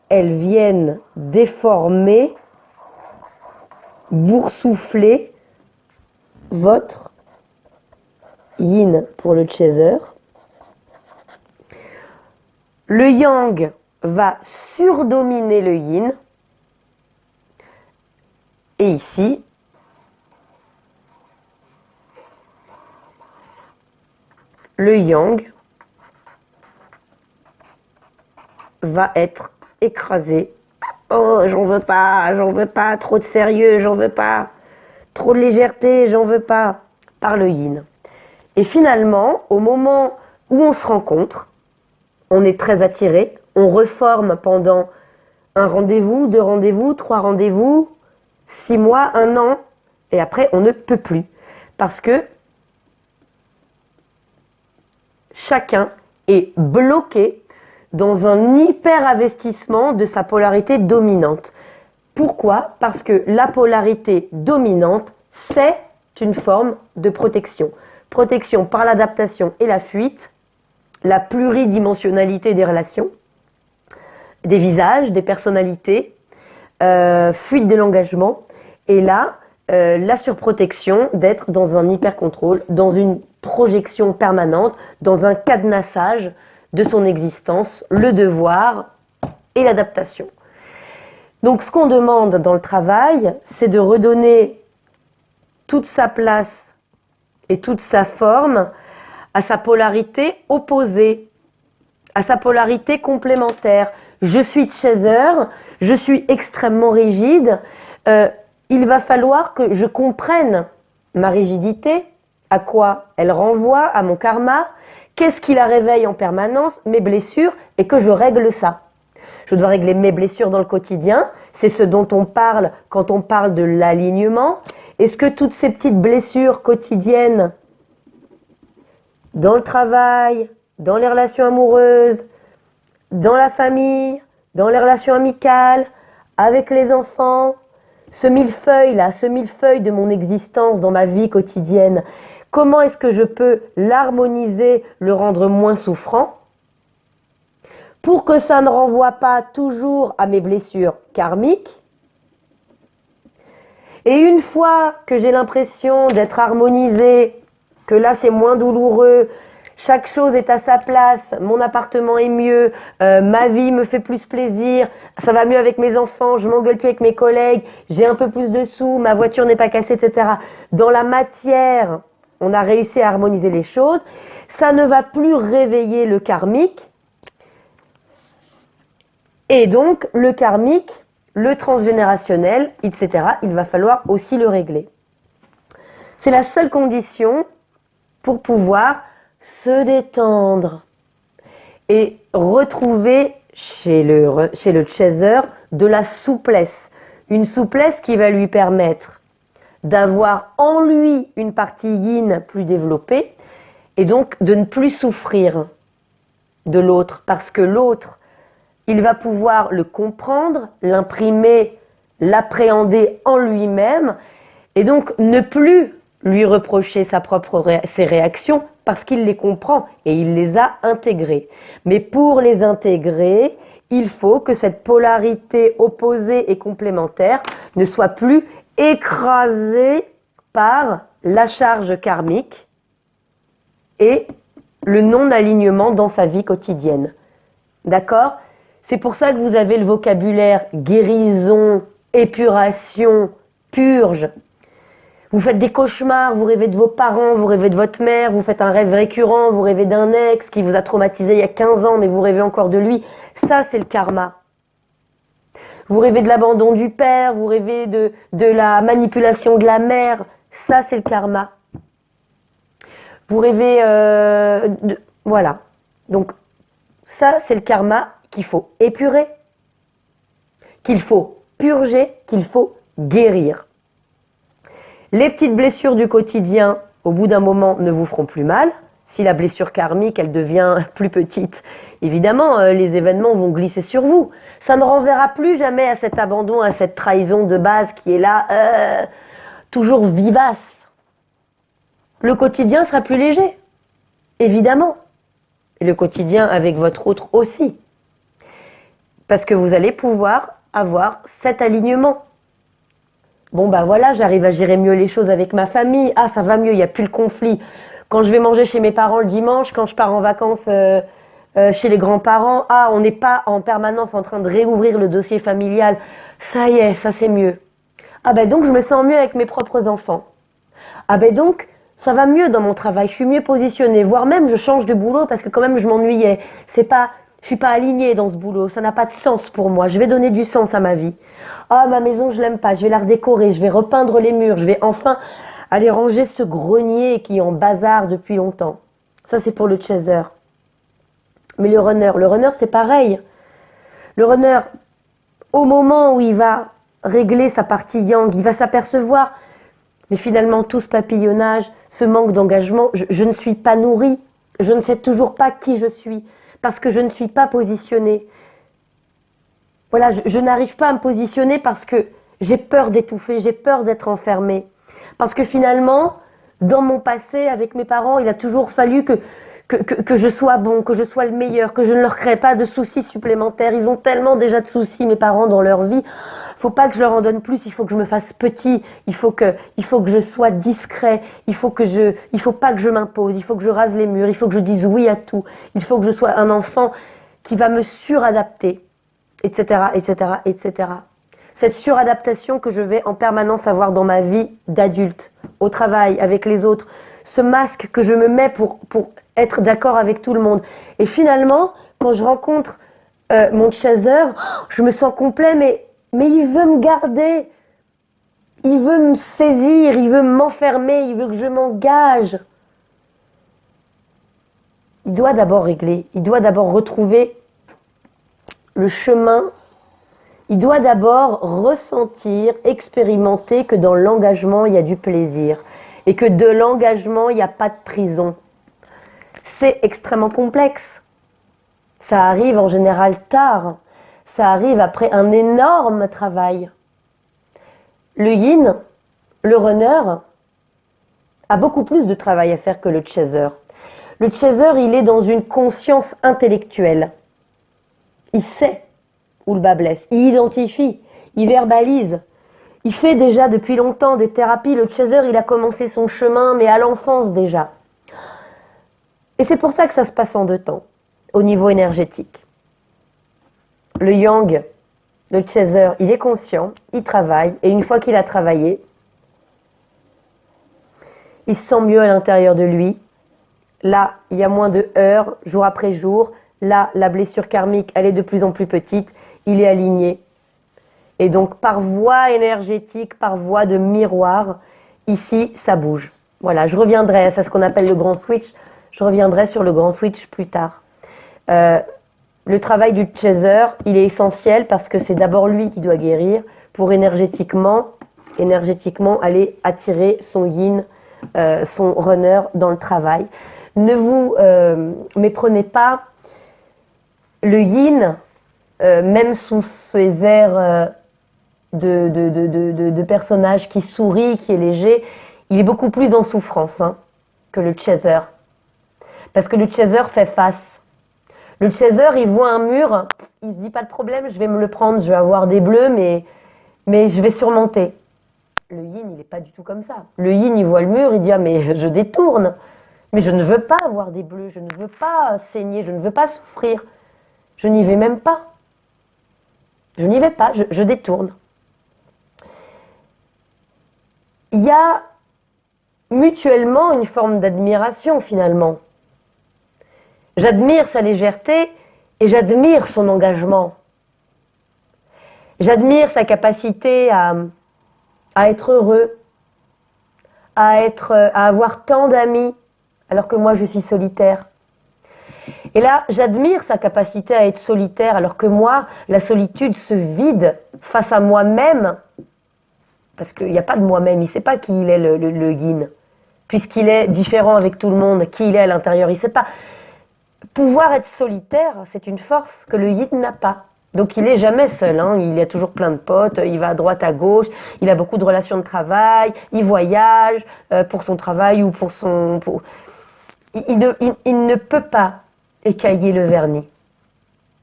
[SPEAKER 1] elles viennent déformer, boursoufler votre yin pour le chaser. Le yang va surdominer le yin. Et ici, le yang va être écrasé. Oh, j'en veux pas, trop de sérieux, j'en veux pas, trop de légèreté, j'en veux pas, par le yin. Et finalement, au moment où on se rencontre, on est très attiré, on reforme pendant un rendez-vous, 2 rendez-vous, 3 rendez-vous, 6 mois, 1 an, et après on ne peut plus. Parce que chacun est bloqué dans un hyper-investissement de sa polarité dominante. Pourquoi? Parce que la polarité dominante, c'est une forme de protection. Protection par l'adaptation et la fuite, la pluridimensionnalité des relations, des visages, des personnalités, fuite de l'engagement, et là, la surprotection d'être dans un hyper-contrôle, dans une projection permanente, dans un cadenassage de son existence, le devoir et l'adaptation. Donc ce qu'on demande dans le travail, c'est de redonner toute sa place et toute sa forme à sa polarité opposée, à sa polarité complémentaire. Je suis chaser, je suis extrêmement rigide, il va falloir que je comprenne ma rigidité, à quoi elle renvoie, à mon karma, qu'est-ce qui la réveille en permanence, mes blessures, et que je règle ça. Je dois régler mes blessures dans le quotidien, c'est ce dont on parle quand on parle de l'alignement. Est-ce que toutes ces petites blessures quotidiennes, dans le travail, dans les relations amoureuses, dans la famille, dans les relations amicales, avec les enfants, ce millefeuille-là, ce millefeuille de mon existence dans ma vie quotidienne, comment est-ce que je peux l'harmoniser, le rendre moins souffrant, pour que ça ne renvoie pas toujours à mes blessures karmiques? Et une fois que j'ai l'impression d'être harmonisée, que là c'est moins douloureux, chaque chose est à sa place, mon appartement est mieux, ma vie me fait plus plaisir, ça va mieux avec mes enfants, je m'engueule plus avec mes collègues, j'ai un peu plus de sous, ma voiture n'est pas cassée, etc. Dans la matière, on a réussi à harmoniser les choses, ça ne va plus réveiller le karmique. Et donc, le karmique, le transgénérationnel, etc., il va falloir aussi le régler. C'est la seule condition pour pouvoir se détendre et retrouver chez le chaser de la souplesse, une souplesse qui va lui permettre d'avoir en lui une partie yin plus développée et donc de ne plus souffrir de l'autre, parce que l'autre, il va pouvoir le comprendre, l'imprimer, l'appréhender en lui-même et donc ne plus lui reprocher ses réactions parce qu'il les comprend et il les a intégrées. Mais pour les intégrer, il faut que cette polarité opposée et complémentaire ne soit plus écrasée par la charge karmique et le non-alignement dans sa vie quotidienne. D'accord ? C'est pour ça que vous avez le vocabulaire guérison, épuration, purge. Vous faites des cauchemars, vous rêvez de vos parents, vous rêvez de votre mère, vous faites un rêve récurrent, vous rêvez d'un ex qui vous a traumatisé il y a 15 ans, mais vous rêvez encore de lui. Ça, c'est le karma. Vous rêvez de l'abandon du père, vous rêvez de la manipulation de la mère. Ça, c'est le karma. Vous rêvez voilà. Donc, ça, c'est le karma qu'il faut épurer, qu'il faut purger, qu'il faut guérir. Les petites blessures du quotidien, au bout d'un moment, ne vous feront plus mal. Si la blessure karmique, elle devient plus petite, évidemment, les événements vont glisser sur vous. Ça ne renverra plus jamais à cet abandon, à cette trahison de base qui est là, toujours vivace. Le quotidien sera plus léger, évidemment. Et le quotidien avec votre autre aussi. Parce que vous allez pouvoir avoir cet alignement. Bon bah voilà, j'arrive à gérer mieux les choses avec ma famille. Ah, ça va mieux, il n'y a plus le conflit. Quand je vais manger chez mes parents le dimanche, quand je pars en vacances chez les grands-parents, ah, on n'est pas en permanence en train de réouvrir le dossier familial. Ça y est, ça c'est mieux. Ah ben donc je me sens mieux avec mes propres enfants. Ah ben donc ça va mieux dans mon travail, je suis mieux positionnée, voire même je change de boulot parce que quand même je m'ennuyais. Je suis pas alignée dans ce boulot, ça n'a pas de sens pour moi. Je vais donner du sens à ma vie. Ah, ma maison, je l'aime pas, je vais la redécorer, je vais repeindre les murs, je vais enfin aller ranger ce grenier qui est en bazar depuis longtemps. Ça, c'est pour le chaser. Mais le runner, c'est pareil. Le runner, au moment où il va régler sa partie yang, il va s'apercevoir, mais finalement, tout ce papillonnage, ce manque d'engagement, je ne suis pas nourrie, je ne sais toujours pas qui je suis. Parce que je ne suis pas positionnée. Voilà, je n'arrive pas à me positionner parce que j'ai peur d'étouffer, j'ai peur d'être enfermée. Parce que finalement, dans mon passé, avec mes parents, il a toujours fallu que je sois bon, que je sois le meilleur, que je ne leur crée pas de soucis supplémentaires. Ils ont tellement déjà de soucis, mes parents, dans leur vie. Il faut pas que je leur en donne plus, il faut que je me fasse petit, il faut que je sois discret, il faut pas que je m'impose, il faut que je rase les murs, il faut que je dise oui à tout, il faut que je sois un enfant qui va me suradapter, etc., etc., etc. Cette suradaptation que je vais en permanence avoir dans ma vie d'adulte, au travail, avec les autres, ce masque que je me mets pour être d'accord avec tout le monde. Et finalement, quand je rencontre mon chaser, je me sens complet, mais il veut me garder, il veut me saisir, il veut m'enfermer, il veut que je m'engage. Il doit d'abord régler, il doit d'abord retrouver le chemin, il doit d'abord ressentir, expérimenter que dans l'engagement, il y a du plaisir et que de l'engagement, il n'y a pas de prison. C'est extrêmement complexe. Ça arrive en général tard. Ça arrive après un énorme travail. Le yin, le runner, a beaucoup plus de travail à faire que le chaser. Le chaser, il est dans une conscience intellectuelle. Il sait où le bas blesse. Il identifie, il verbalise. Il fait déjà depuis longtemps des thérapies. Le chaser, il a commencé son chemin, mais à l'enfance déjà. Et c'est pour ça que ça se passe en 2 temps, au niveau énergétique. Le yang, le chaser, il est conscient, il travaille, et une fois qu'il a travaillé, il se sent mieux à l'intérieur de lui. Là, il y a moins de heurts, jour après jour. Là, la blessure karmique, elle est de plus en plus petite. Il est aligné. Et donc, par voie énergétique, par voie de miroir, ici, ça bouge. Voilà, je reviendrai, c'est ce qu'on appelle le grand switch. Je reviendrai sur le grand switch plus tard. Le travail du chaser, il est essentiel parce que c'est d'abord lui qui doit guérir pour énergétiquement aller attirer son yin, son runner dans le travail. Ne vous méprenez pas, le yin, même sous ces airs de personnage qui sourit, qui est léger, il est beaucoup plus en souffrance que le chaser. Parce que le chaser fait face. Le chaser, il voit un mur, il se dit pas de problème, je vais me le prendre, je vais avoir des bleus, mais je vais surmonter. Le yin, il n'est pas du tout comme ça. Le yin, il voit le mur, il dit ah mais je détourne. Mais je ne veux pas avoir des bleus, je ne veux pas saigner, je ne veux pas souffrir. Je n'y vais même pas. Je n'y vais pas, je détourne. Il y a mutuellement une forme d'admiration finalement. J'admire sa légèreté et j'admire son engagement. J'admire sa capacité à être heureux, à avoir tant d'amis, alors que moi je suis solitaire. Et là, j'admire sa capacité à être solitaire, alors que moi, la solitude se vide face à moi-même, parce qu'il n'y a pas de moi-même, il ne sait pas qui il est le yin, puisqu'il est différent avec tout le monde, qui il est à l'intérieur, il ne sait pas. Pouvoir être solitaire, c'est une force que le yin n'a pas. Donc il n'est jamais seul, il a toujours plein de potes, il va à droite, à gauche, il a beaucoup de relations de travail, il voyage pour son travail ou pour son... Il ne peut pas écailler le vernis,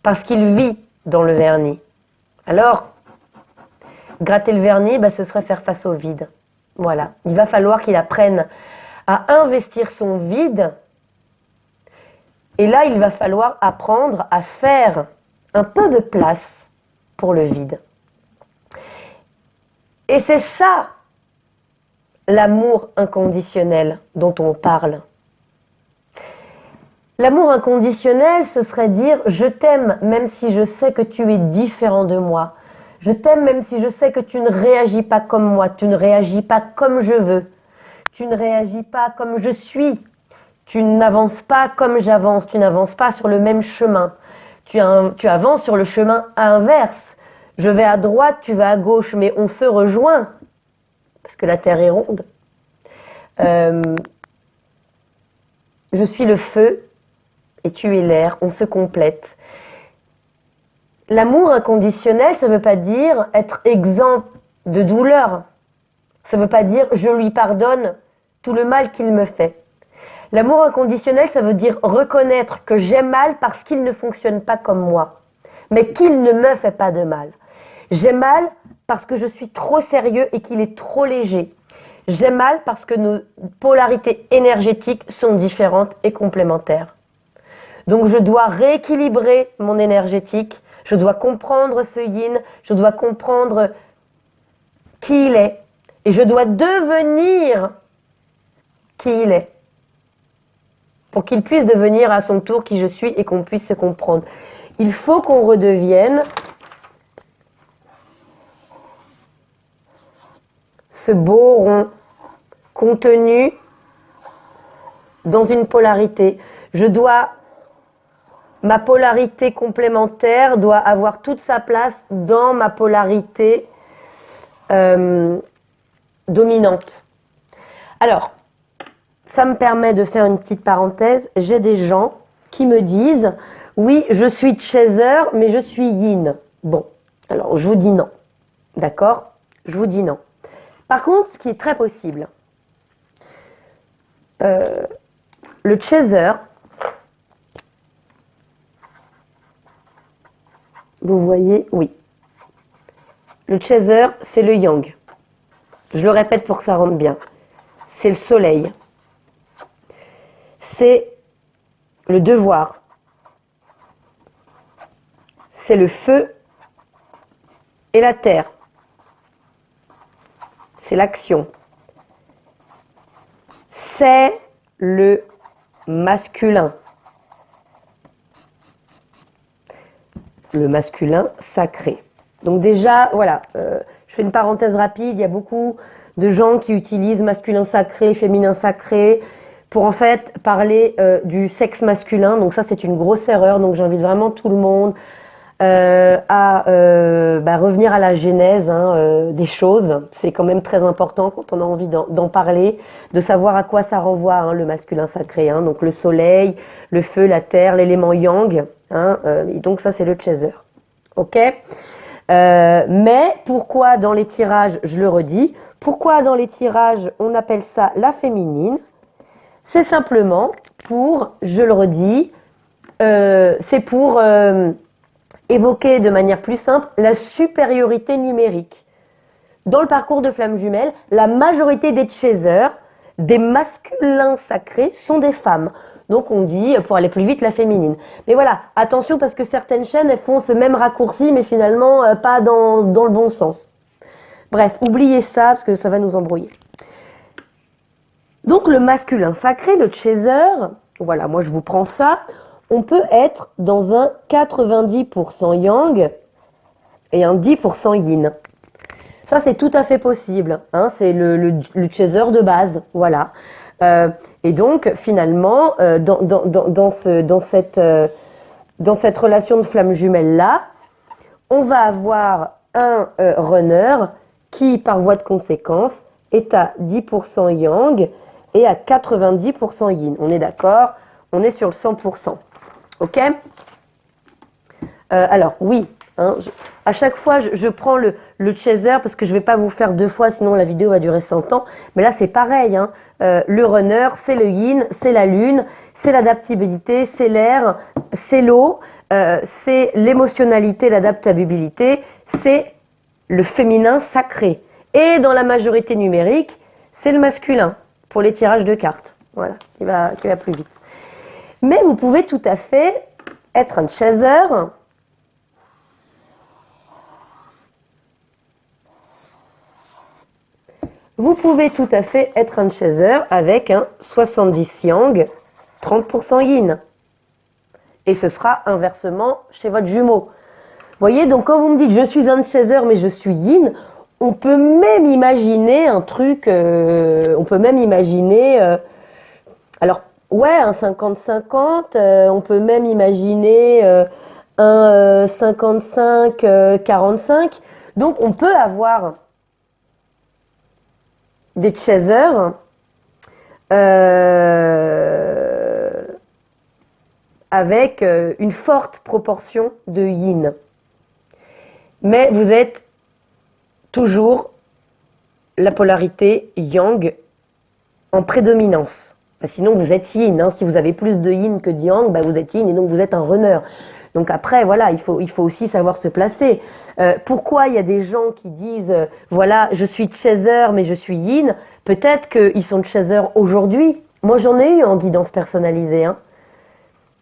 [SPEAKER 1] parce qu'il vit dans le vernis. Alors, gratter le vernis, ce serait faire face au vide. Voilà, il va falloir qu'il apprenne à investir son vide, et là il va falloir apprendre à faire un peu de place pour le vide. Et c'est ça, l'amour inconditionnel dont on parle. L'amour inconditionnel, ce serait dire « je t'aime même si je sais que tu es différent de moi. Je t'aime même si je sais que tu ne réagis pas comme moi, tu ne réagis pas comme je veux. Tu ne réagis pas comme je suis. Tu n'avances pas comme j'avance, tu n'avances pas sur le même chemin. Tu avances sur le chemin inverse. Je vais à droite, tu vas à gauche, mais on se rejoint. Parce que la Terre est ronde. Je suis le feu et tu es l'air, on se complète. L'amour inconditionnel, ça ne veut pas dire être exempt de douleur. Ça ne veut pas dire je lui pardonne tout le mal qu'il me fait. L'amour inconditionnel, ça veut dire reconnaître que j'ai mal parce qu'il ne fonctionne pas comme moi, mais qu'il ne me fait pas de mal. J'ai mal parce que je suis trop sérieux et qu'il est trop léger. J'ai mal parce que nos polarités énergétiques sont différentes et complémentaires. Donc je dois rééquilibrer mon énergétique, je dois comprendre ce yin, je dois comprendre qui il est, et je dois devenir qui il est, pour qu'il puisse devenir à son tour qui je suis et qu'on puisse se comprendre. Il faut qu'on redevienne ce beau rond contenu dans une polarité. Ma polarité complémentaire doit avoir toute sa place dans ma polarité dominante. Alors, ça me permet de faire une petite parenthèse. J'ai des gens qui me disent « Oui, je suis chaser, mais je suis yin. » Bon, alors je vous dis non. D'accord ? Je vous dis non. Par contre, ce qui est très possible, le chaser, vous voyez, oui. Le chaser, c'est le yang. Je le répète pour que ça rentre bien. C'est le soleil. C'est le devoir. C'est le feu et la terre. C'est l'action. C'est le masculin. Le masculin sacré. Donc déjà, voilà, je fais une parenthèse rapide, il y a beaucoup de gens qui utilisent masculin sacré, féminin sacré, pour en fait parler du sexe masculin. Donc ça, c'est une grosse erreur, donc j'invite vraiment tout le monde revenir à la genèse des choses. C'est quand même très important quand on a envie d'en parler, de savoir à quoi ça renvoie, le masculin sacré. Donc le soleil, le feu, la terre, l'élément yang. Et donc ça, c'est le chaser. Ok. Mais pourquoi dans les tirages, je le redis, pourquoi dans les tirages on appelle ça la féminine? C'est simplement pour, je le redis, c'est pour évoquer de manière plus simple la supériorité numérique. Dans le parcours de flammes jumelles, la majorité des chasers, des masculins sacrés, sont des femmes. Donc on dit, pour aller plus vite, la féminine. Mais voilà, attention parce que certaines chaînes, elles font ce même raccourci, mais finalement pas dans le bon sens. Bref, oubliez ça parce que ça va nous embrouiller. Donc le masculin sacré, le chaser, voilà, moi je vous prends ça, on peut être dans un 90% yang et un 10% yin. Ça c'est tout à fait possible, c'est le chaser de base, voilà. Et donc finalement, dans cette relation de flamme jumelle là, on va avoir un runner qui, par voie de conséquence, est à 10% yang et à 90% yin. On est d'accord? On est sur le 100%. Ok? Alors, oui. À chaque fois, je prends le chaser parce que je ne vais pas vous faire 2 fois, sinon la vidéo va durer 100 ans. Mais là, c'est pareil. Le runner, c'est le yin, c'est la lune, c'est l'adaptabilité, c'est l'air, c'est l'eau, c'est l'émotionnalité, l'adaptabilité, c'est le féminin sacré. Et dans la majorité numérique, c'est le masculin pour les tirages de cartes. Voilà, qui va plus vite. Mais vous pouvez tout à fait être un chaser. Vous pouvez tout à fait être un chaser avec un 70 yang, 30% yin. Et ce sera inversement chez votre jumeau. Vous voyez, donc quand vous me dites je suis un chaser mais je suis yin, on peut même imaginer un truc, on peut même imaginer, alors ouais, un 50-50, on peut même imaginer un 55-45. Donc on peut avoir des chasers avec une forte proportion de yin. Mais vous êtes toujours la polarité yang en prédominance. Sinon, vous êtes yin. Si vous avez plus de yin que de yang, vous êtes yin et donc vous êtes un runner. Donc après, voilà, il faut aussi savoir se placer. Pourquoi il y a des gens qui disent, voilà, je suis chaser mais je suis yin? Peut-être qu'ils sont chaser aujourd'hui. Moi, j'en ai eu en guidance personnalisée.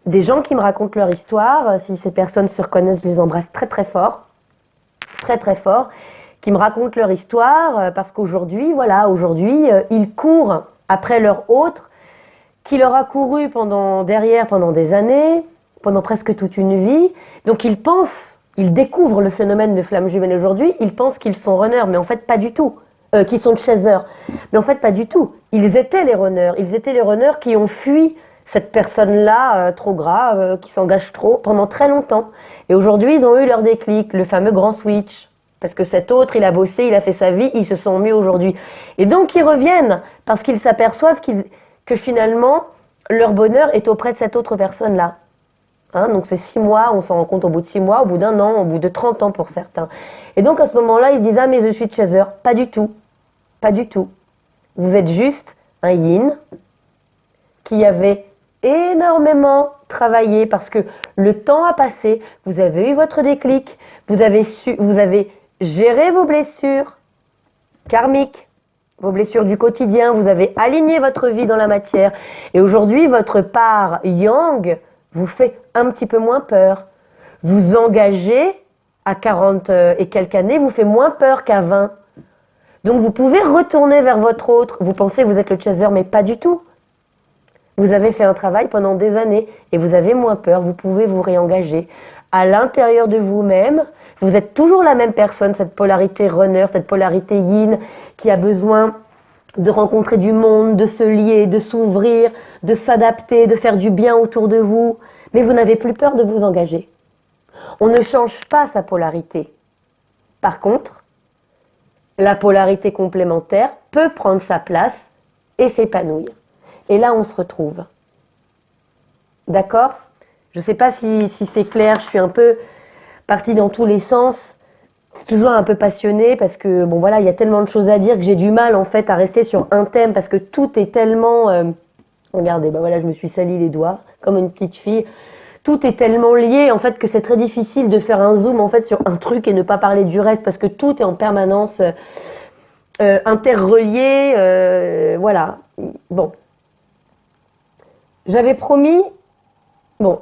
[SPEAKER 1] Des gens qui me racontent leur histoire. Si ces personnes se reconnaissent, je les embrasse très très fort. Très très fort. Qui me racontent leur histoire parce qu'aujourd'hui, voilà, ils courent après leur autre qui leur a couru pendant des années, pendant presque toute une vie. Donc ils découvrent le phénomène de flamme jumelle aujourd'hui, ils pensent qu'ils sont runners, mais en fait pas du tout. Qu'ils sont chasers, mais en fait pas du tout. Ils étaient les runners qui ont fui cette personne-là trop grave, qui s'engage trop pendant très longtemps. Et aujourd'hui, ils ont eu leur déclic, le fameux grand switch. Parce que cet autre, il a bossé, il a fait sa vie, ils se sont mieux aujourd'hui. Et donc ils reviennent, parce qu'ils s'aperçoivent que finalement, leur bonheur est auprès de cette autre personne-là. Donc c'est 6 mois, on s'en rend compte au bout de 6 mois, au bout d'1 an, au bout de 30 ans pour certains. Et donc à ce moment-là, ils se disent « Ah mais je suis chaser ». Pas du tout. Pas du tout. Vous êtes juste un yin qui avait énormément travaillé parce que le temps a passé, vous avez eu votre déclic, vous avez géré vos blessures karmiques, vos blessures du quotidien, vous avez aligné votre vie dans la matière et aujourd'hui votre part yang vous fait un petit peu moins peur. Vous engagez à 40 et quelques années vous fait moins peur qu'à 20. Donc vous pouvez retourner vers votre autre. Vous pensez que vous êtes le chaser, mais pas du tout. Vous avez fait un travail pendant des années et vous avez moins peur. Vous pouvez vous réengager. À l'intérieur de vous-même, vous êtes toujours la même personne, cette polarité runner, cette polarité yin qui a besoin de rencontrer du monde, de se lier, de s'ouvrir, de s'adapter, de faire du bien autour de vous. Mais vous n'avez plus peur de vous engager. On ne change pas sa polarité. Par contre, la polarité complémentaire peut prendre sa place et s'épanouir. Et là, on se retrouve. D'accord? Je ne sais pas si c'est clair, je suis un peu partie dans tous les sens. C'est toujours un peu passionné parce que, bon voilà, il y a tellement de choses à dire que j'ai du mal en fait à rester sur un thème parce que tout est tellement... regardez, ben voilà, je me suis sali les doigts comme une petite fille. Tout est tellement lié en fait que c'est très difficile de faire un zoom en fait sur un truc et ne pas parler du reste parce que tout est en permanence interrelié. Voilà. Bon. J'avais promis... Bon.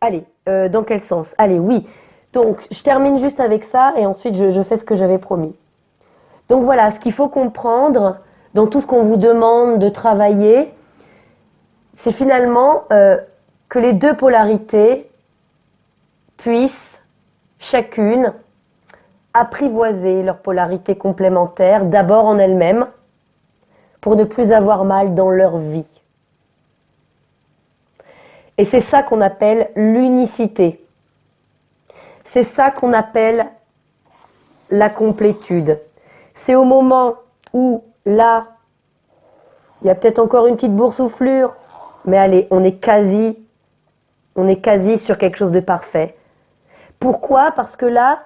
[SPEAKER 1] Allez, dans quel sens? Allez, oui. Donc, je termine juste avec ça et ensuite je fais ce que j'avais promis. Donc voilà, ce qu'il faut comprendre dans tout ce qu'on vous demande de travailler, c'est finalement que les deux polarités puissent chacune apprivoiser leur polarité complémentaire, d'abord en elles-mêmes, pour ne plus avoir mal dans leur vie. Et c'est ça qu'on appelle l'unicité. C'est ça qu'on appelle la complétude. C'est au moment où, là, il y a peut-être encore une petite boursouflure, mais allez, on est quasi sur quelque chose de parfait. Pourquoi? Parce que là,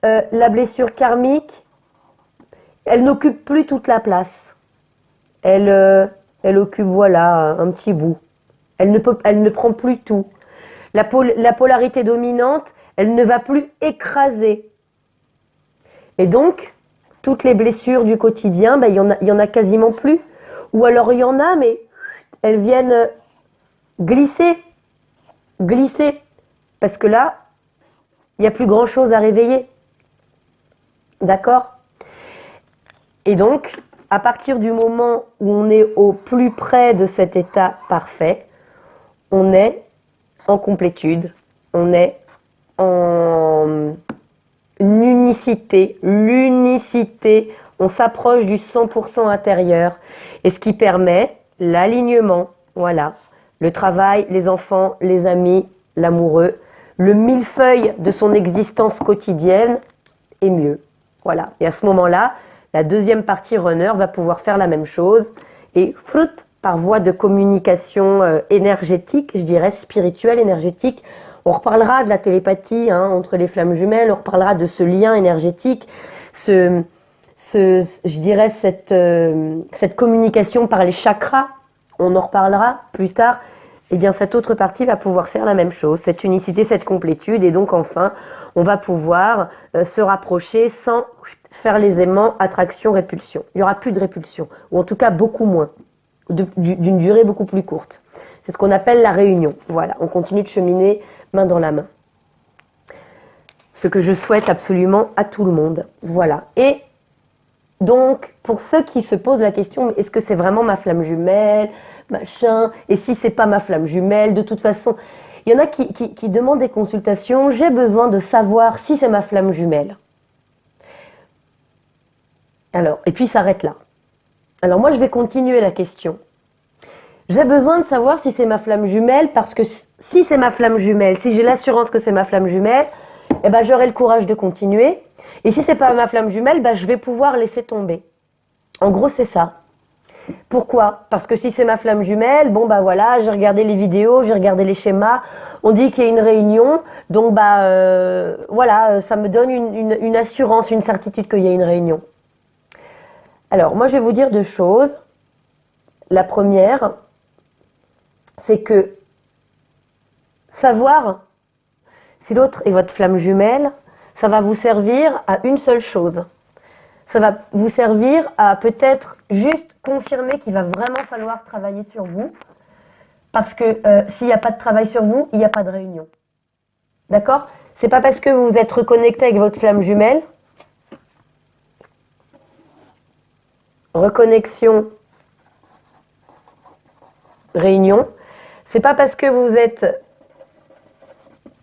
[SPEAKER 1] la blessure karmique, elle n'occupe plus toute la place. Elle occupe, voilà, un petit bout. Elle ne prend plus tout. La polarité dominante, elle ne va plus écraser. Et donc, toutes les blessures du quotidien, ben, il y en a quasiment plus. Ou alors il y en a, mais elles viennent glisser. Parce que là, il n'y a plus grand-chose à réveiller. D'accord? Et donc, à partir du moment où on est au plus près de cet état parfait, on est en complétude, on est en unicité, l'unicité, on s'approche du 100% intérieur, et ce qui permet l'alignement, voilà, le travail, les enfants, les amis, l'amoureux, le millefeuille de son existence quotidienne est mieux. Voilà, et à ce moment-là, la deuxième partie runner va pouvoir faire la même chose, et fruit, par voie de communication énergétique, je dirais spirituelle, énergétique. On reparlera de la télépathie entre les flammes jumelles, on reparlera de ce lien énergétique, je dirais cette communication par les chakras, on en reparlera plus tard. Eh bien, cette autre partie va pouvoir faire la même chose, cette unicité, cette complétude, et donc enfin, on va pouvoir se rapprocher sans faire les aimants, attraction, répulsion. Il n'y aura plus de répulsion, ou en tout cas beaucoup moins. D'une durée beaucoup plus courte. C'est ce qu'on appelle la réunion. Voilà, on continue de cheminer main dans la main. Ce que je souhaite absolument à tout le monde. Voilà. Et donc, pour ceux qui se posent la question, est-ce que c'est vraiment ma flamme jumelle, machin, et si c'est pas ma flamme jumelle, de toute façon, il y en a qui demandent des consultations, j'ai besoin de savoir si c'est ma flamme jumelle. Alors, et puis s'arrête là. Alors moi, je vais continuer la question. J'ai besoin de savoir si c'est ma flamme jumelle parce que si c'est ma flamme jumelle, si j'ai l'assurance que c'est ma flamme jumelle, eh ben, j'aurai le courage de continuer. Et si c'est pas ma flamme jumelle, ben, je vais pouvoir laisser tomber. En gros, c'est ça. Pourquoi? Parce que si c'est ma flamme jumelle, bon bah voilà, j'ai regardé les vidéos, j'ai regardé les schémas, on dit qu'il y a une réunion, donc bah voilà, ça me donne une assurance, une certitude qu'il y a une réunion. Alors, moi, je vais vous dire deux choses. La première, c'est que savoir si l'autre est votre flamme jumelle, ça va vous servir à une seule chose. Ça va vous servir à peut-être juste confirmer qu'il va vraiment falloir travailler sur vous. Parce que s'il n'y a pas de travail sur vous, il n'y a pas de réunion. D'accord? C'est pas parce que vous vous êtes reconnecté avec votre flamme jumelle. Reconnexion, réunion. C'est pas parce que vous êtes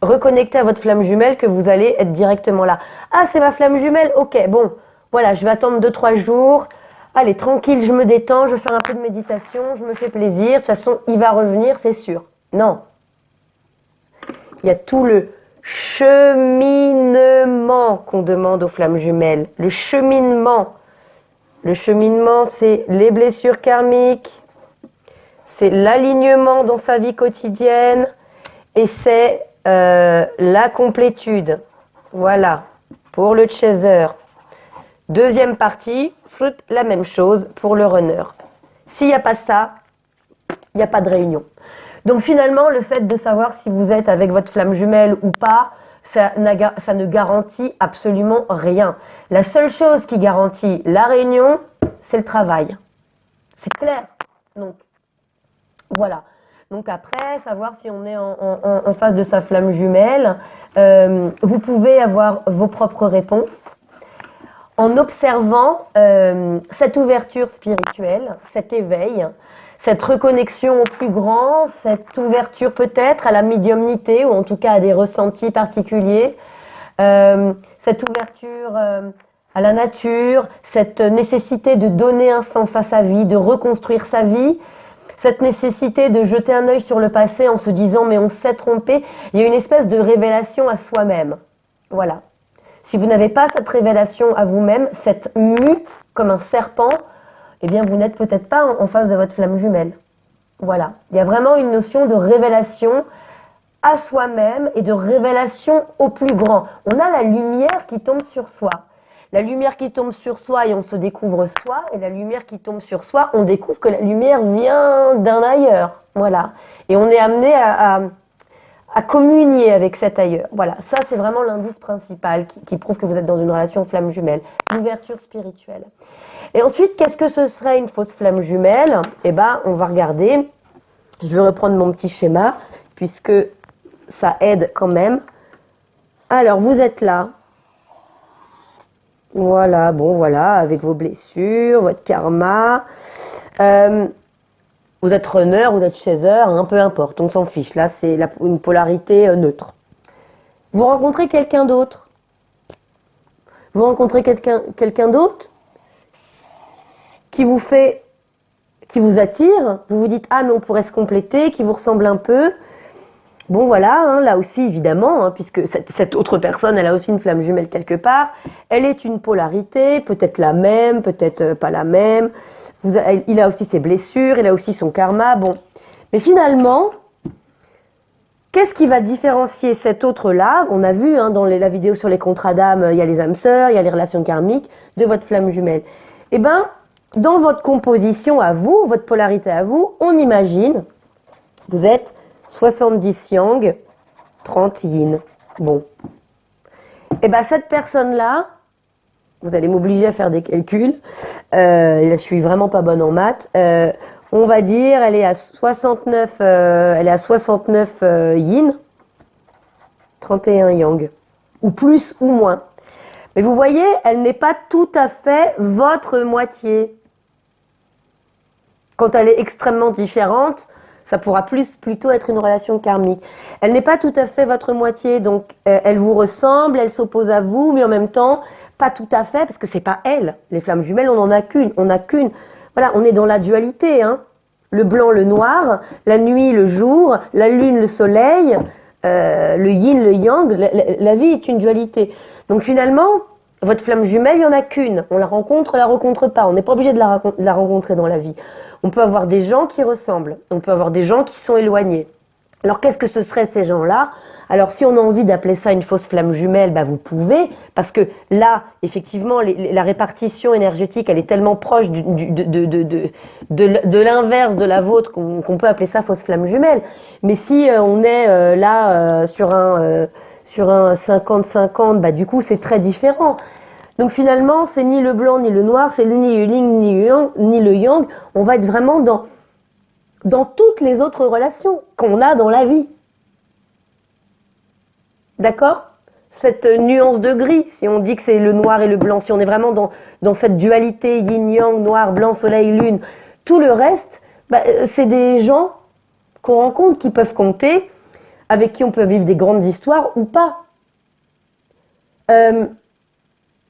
[SPEAKER 1] reconnecté à votre flamme jumelle que vous allez être directement là. Ah, c'est ma flamme jumelle? Ok, bon, voilà, je vais attendre 2-3 jours. Allez, tranquille, je me détends, je vais faire un peu de méditation, je me fais plaisir. De toute façon, il va revenir, c'est sûr. Non. Il y a tout le cheminement qu'on demande aux flammes jumelles. Le cheminement. Le cheminement, c'est les blessures karmiques, c'est l'alignement dans sa vie quotidienne et c'est la complétude. Voilà, pour le chaser. Deuxième partie, la même chose pour le runner. S'il n'y a pas ça, il n'y a pas de réunion. Donc finalement, le fait de savoir si vous êtes avec votre flamme jumelle ou pas, ça ne garantit absolument rien. La seule chose qui garantit la réunion, c'est le travail. C'est clair. Donc, voilà. Donc après, savoir si on est en face de sa flamme jumelle, vous pouvez avoir vos propres réponses en observant cette ouverture spirituelle, cet éveil, cette reconnexion au plus grand, cette ouverture peut-être à la médiumnité ou en tout cas à des ressentis particuliers, cette ouverture à la nature, cette nécessité de donner un sens à sa vie, de reconstruire sa vie, cette nécessité de jeter un œil sur le passé en se disant mais on s'est trompé, il y a une espèce de révélation à soi-même. Voilà. Si vous n'avez pas cette révélation à vous-même, cette mue comme un serpent, eh bien vous n'êtes peut-être pas en face de votre flamme jumelle. Voilà. Il y a vraiment une notion de révélation à soi-même et de révélation au plus grand. On a la lumière qui tombe sur soi. La lumière qui tombe sur soi et on se découvre soi, et la lumière qui tombe sur soi, on découvre que la lumière vient d'un ailleurs. Voilà. Et on est amené à communier avec cet ailleurs. Voilà, ça c'est vraiment l'indice principal qui prouve que vous êtes dans une relation flamme jumelle, l'ouverture spirituelle. Et ensuite, qu'est-ce que ce serait une fausse flamme jumelle? Eh ben, on va regarder. Je vais reprendre mon petit schéma, puisque ça aide quand même. Alors, vous êtes là. Voilà, bon, voilà, avec vos blessures, votre karma. Vous êtes runner, vous êtes chaser, hein, peu importe, on s'en fiche. Là, c'est une polarité neutre. Vous rencontrez quelqu'un d'autre. Vous rencontrez quelqu'un d'autre qui vous attire. Vous vous dites, ah, mais on pourrait se compléter, qui vous ressemble un peu. Bon, voilà, hein, là aussi, évidemment, hein, puisque cette autre personne, elle a aussi une flamme jumelle quelque part. Elle est une polarité, peut-être la même, peut-être pas la même. Il a aussi ses blessures, il a aussi son karma. Bon, mais finalement, qu'est-ce qui va différencier cet autre-là? On a vu hein, dans la vidéo sur les contrats d'âme, il y a les âmes sœurs, il y a les relations karmiques, de votre flamme jumelle. Eh bien, dans votre composition à vous, votre polarité à vous, on imagine, vous êtes 70 yang, 30 yin. Bon. Et bien cette personne-là, vous allez m'obliger à faire des calculs, et là je suis vraiment pas bonne en maths, on va dire elle est à 69, yin, 31 yang, ou plus ou moins. Mais vous voyez, elle n'est pas tout à fait votre moitié. Quand elle est extrêmement différente, ça pourra plutôt être une relation karmique. Elle n'est pas tout à fait votre moitié, donc elle vous ressemble, elle s'oppose à vous, mais en même temps, pas tout à fait, parce que c'est pas elle. Les flammes jumelles, on n'en a qu'une. On n'a qu'une. Voilà, on est dans la dualité. Hein. Le blanc, le noir, la nuit, le jour, la lune, le soleil, le yin, le yang. La vie est une dualité. Donc finalement, votre flamme jumelle, il n'y en a qu'une. On la rencontre pas. On n'est pas obligé de la rencontrer dans la vie. On peut avoir des gens qui ressemblent. On peut avoir des gens qui sont éloignés. Alors, qu'est-ce que ce seraient ces gens-là? Alors, si on a envie d'appeler ça une fausse flamme jumelle, bah, vous pouvez, parce que là, effectivement, la répartition énergétique, elle est tellement proche de l'inverse de la vôtre qu'on peut appeler ça fausse flamme jumelle. Mais si on est là sur un 50-50, bah, du coup, c'est très différent. Donc finalement, c'est ni le blanc ni le noir, c'est ni le yin ni le yang. On va être vraiment dans toutes les autres relations qu'on a dans la vie. D'accord? Cette nuance de gris, si on dit que c'est le noir et le blanc, si on est vraiment dans cette dualité yin-yang, noir, blanc, soleil, lune, tout le reste, bah, c'est des gens qu'on rencontre, qui peuvent compter, avec qui on peut vivre des grandes histoires ou pas.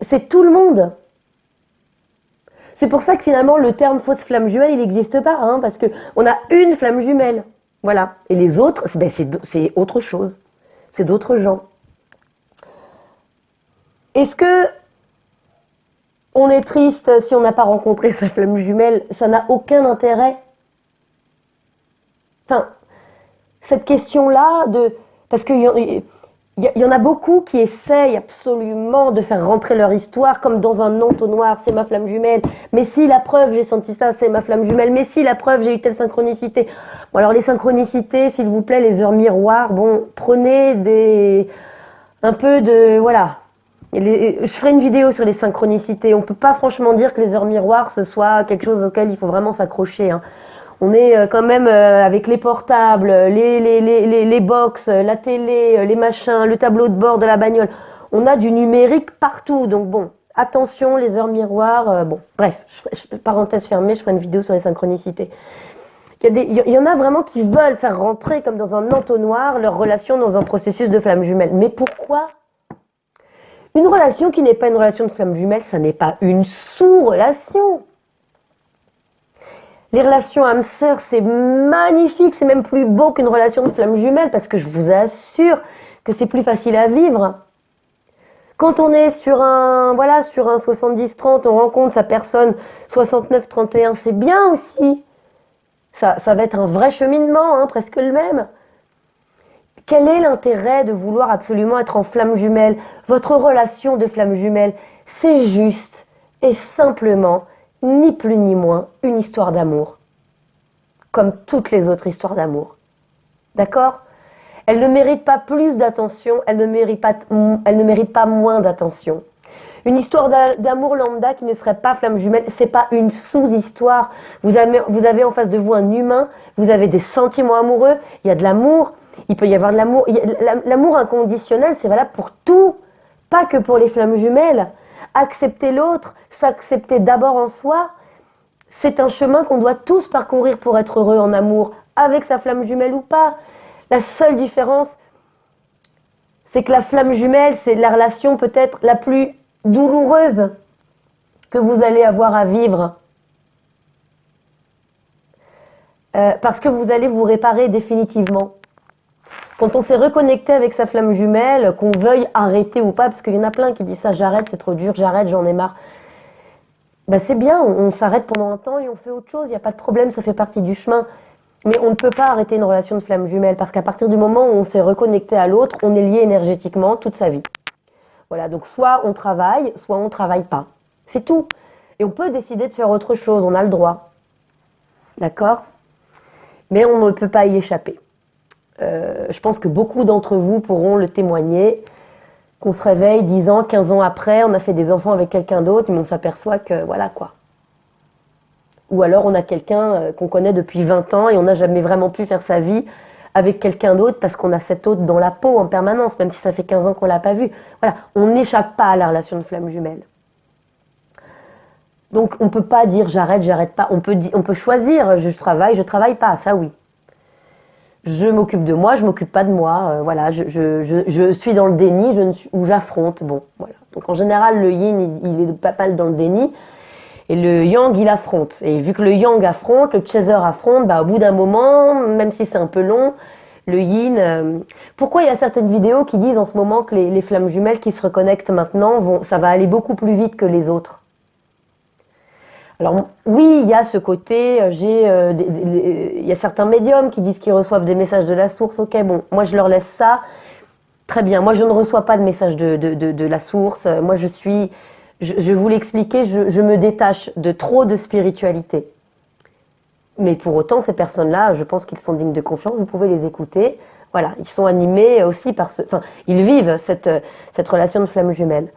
[SPEAKER 1] C'est tout le monde. C'est pour ça que finalement le terme fausse flamme jumelle il n'existe pas, hein, parce qu'on a une flamme jumelle, voilà. Et les autres, c'est autre chose, c'est d'autres gens. Est-ce que on est triste si on n'a pas rencontré sa flamme jumelle? Ça n'a aucun intérêt. Enfin, cette question-là, parce qu'il y en a beaucoup qui essayent absolument de faire rentrer leur histoire comme dans un entonnoir. C'est ma flamme jumelle. Mais si, la preuve, j'ai senti ça, c'est ma flamme jumelle. Mais si, la preuve, j'ai eu telle synchronicité. Bon, alors les synchronicités, s'il vous plaît, les heures miroirs, bon, prenez un peu de... Voilà. Je ferai une vidéo sur les synchronicités. On peut pas franchement dire que les heures miroirs, ce soit quelque chose auquel il faut vraiment s'accrocher, hein. On est quand même avec les portables, les box, la télé, les machins, le tableau de bord de la bagnole. On a du numérique partout. Donc bon, attention, les heures miroirs. Bon, bref, parenthèse fermée, je ferai une vidéo sur les synchronicités. Il y en a vraiment qui veulent faire rentrer comme dans un entonnoir leur relation dans un processus de flamme jumelle. Mais pourquoi? Une relation qui n'est pas une relation de flamme jumelle, ça n'est pas une sous-relation. Les relations âme-sœur, c'est magnifique, c'est même plus beau qu'une relation de flamme jumelle parce que je vous assure que c'est plus facile à vivre. Quand on est sur un 70-30, on rencontre sa personne 69-31, c'est bien aussi. Ça va être un vrai cheminement, hein, presque le même. Quel est l'intérêt de vouloir absolument être en flamme jumelle? Votre relation de flamme jumelle, c'est juste et simplement ni plus ni moins une histoire d'amour, comme toutes les autres histoires d'amour. D'accord? Elle ne mérite pas plus d'attention, elle ne mérite pas moins d'attention. Une histoire d'amour lambda qui ne serait pas flamme jumelle, c'est pas une sous-histoire. Vous avez en face de vous un humain, vous avez des sentiments amoureux, il y a de l'amour, il peut y avoir de l'amour. L'amour inconditionnel, c'est valable pour tout, pas que pour les flammes jumelles. Accepter l'autre, s'accepter d'abord en soi, c'est un chemin qu'on doit tous parcourir pour être heureux en amour, avec sa flamme jumelle ou pas. La seule différence, c'est que la flamme jumelle, c'est la relation peut-être la plus douloureuse que vous allez avoir à vivre. Parce que vous allez vous réparer définitivement. Quand on s'est reconnecté avec sa flamme jumelle, qu'on veuille arrêter ou pas, parce qu'il y en a plein qui disent ça, j'arrête, c'est trop dur, j'arrête, j'en ai marre. Ben c'est bien, on s'arrête pendant un temps et on fait autre chose, il n'y a pas de problème, ça fait partie du chemin. Mais on ne peut pas arrêter une relation de flamme jumelle, parce qu'à partir du moment où on s'est reconnecté à l'autre, on est lié énergétiquement toute sa vie. Voilà, donc soit on travaille pas. C'est tout. Et on peut décider de faire autre chose, on a le droit. D'accord? Mais on ne peut pas y échapper. Je pense que beaucoup d'entre vous pourront le témoigner, qu'on se réveille 10 ans, 15 ans après, on a fait des enfants avec quelqu'un d'autre, mais on s'aperçoit que voilà quoi. Ou alors on a quelqu'un qu'on connaît depuis 20 ans et on n'a jamais vraiment pu faire sa vie avec quelqu'un d'autre parce qu'on a cet autre dans la peau en permanence, même si ça fait 15 ans qu'on ne l'a pas vu. Voilà, on n'échappe pas à la relation de flamme jumelle. Donc on ne peut pas dire j'arrête pas. On peut choisir, je travaille pas, ça oui. Je m'occupe de moi, je m'occupe pas de moi. Voilà, je suis dans le déni, ou j'affronte. Bon, voilà. Donc en général, le yin, il est pas mal dans le déni. Et le yang, il affronte. Et vu que le yang affronte, le chaser affronte, bah, au bout d'un moment, même si c'est un peu long, le yin... Pourquoi il y a certaines vidéos qui disent en ce moment que les flammes jumelles qui se reconnectent maintenant, ça va aller beaucoup plus vite que les autres? Alors oui, il y a ce côté, il y a certains médiums qui disent qu'ils reçoivent des messages de la source. Ok, bon, moi je leur laisse ça. Très bien, moi je ne reçois pas de messages de la source. Moi je vous l'expliquais, je me détache de trop de spiritualité. Mais pour autant, ces personnes-là, je pense qu'ils sont dignes de confiance, vous pouvez les écouter. Voilà, ils sont animés aussi par ils vivent cette relation de flamme jumelle.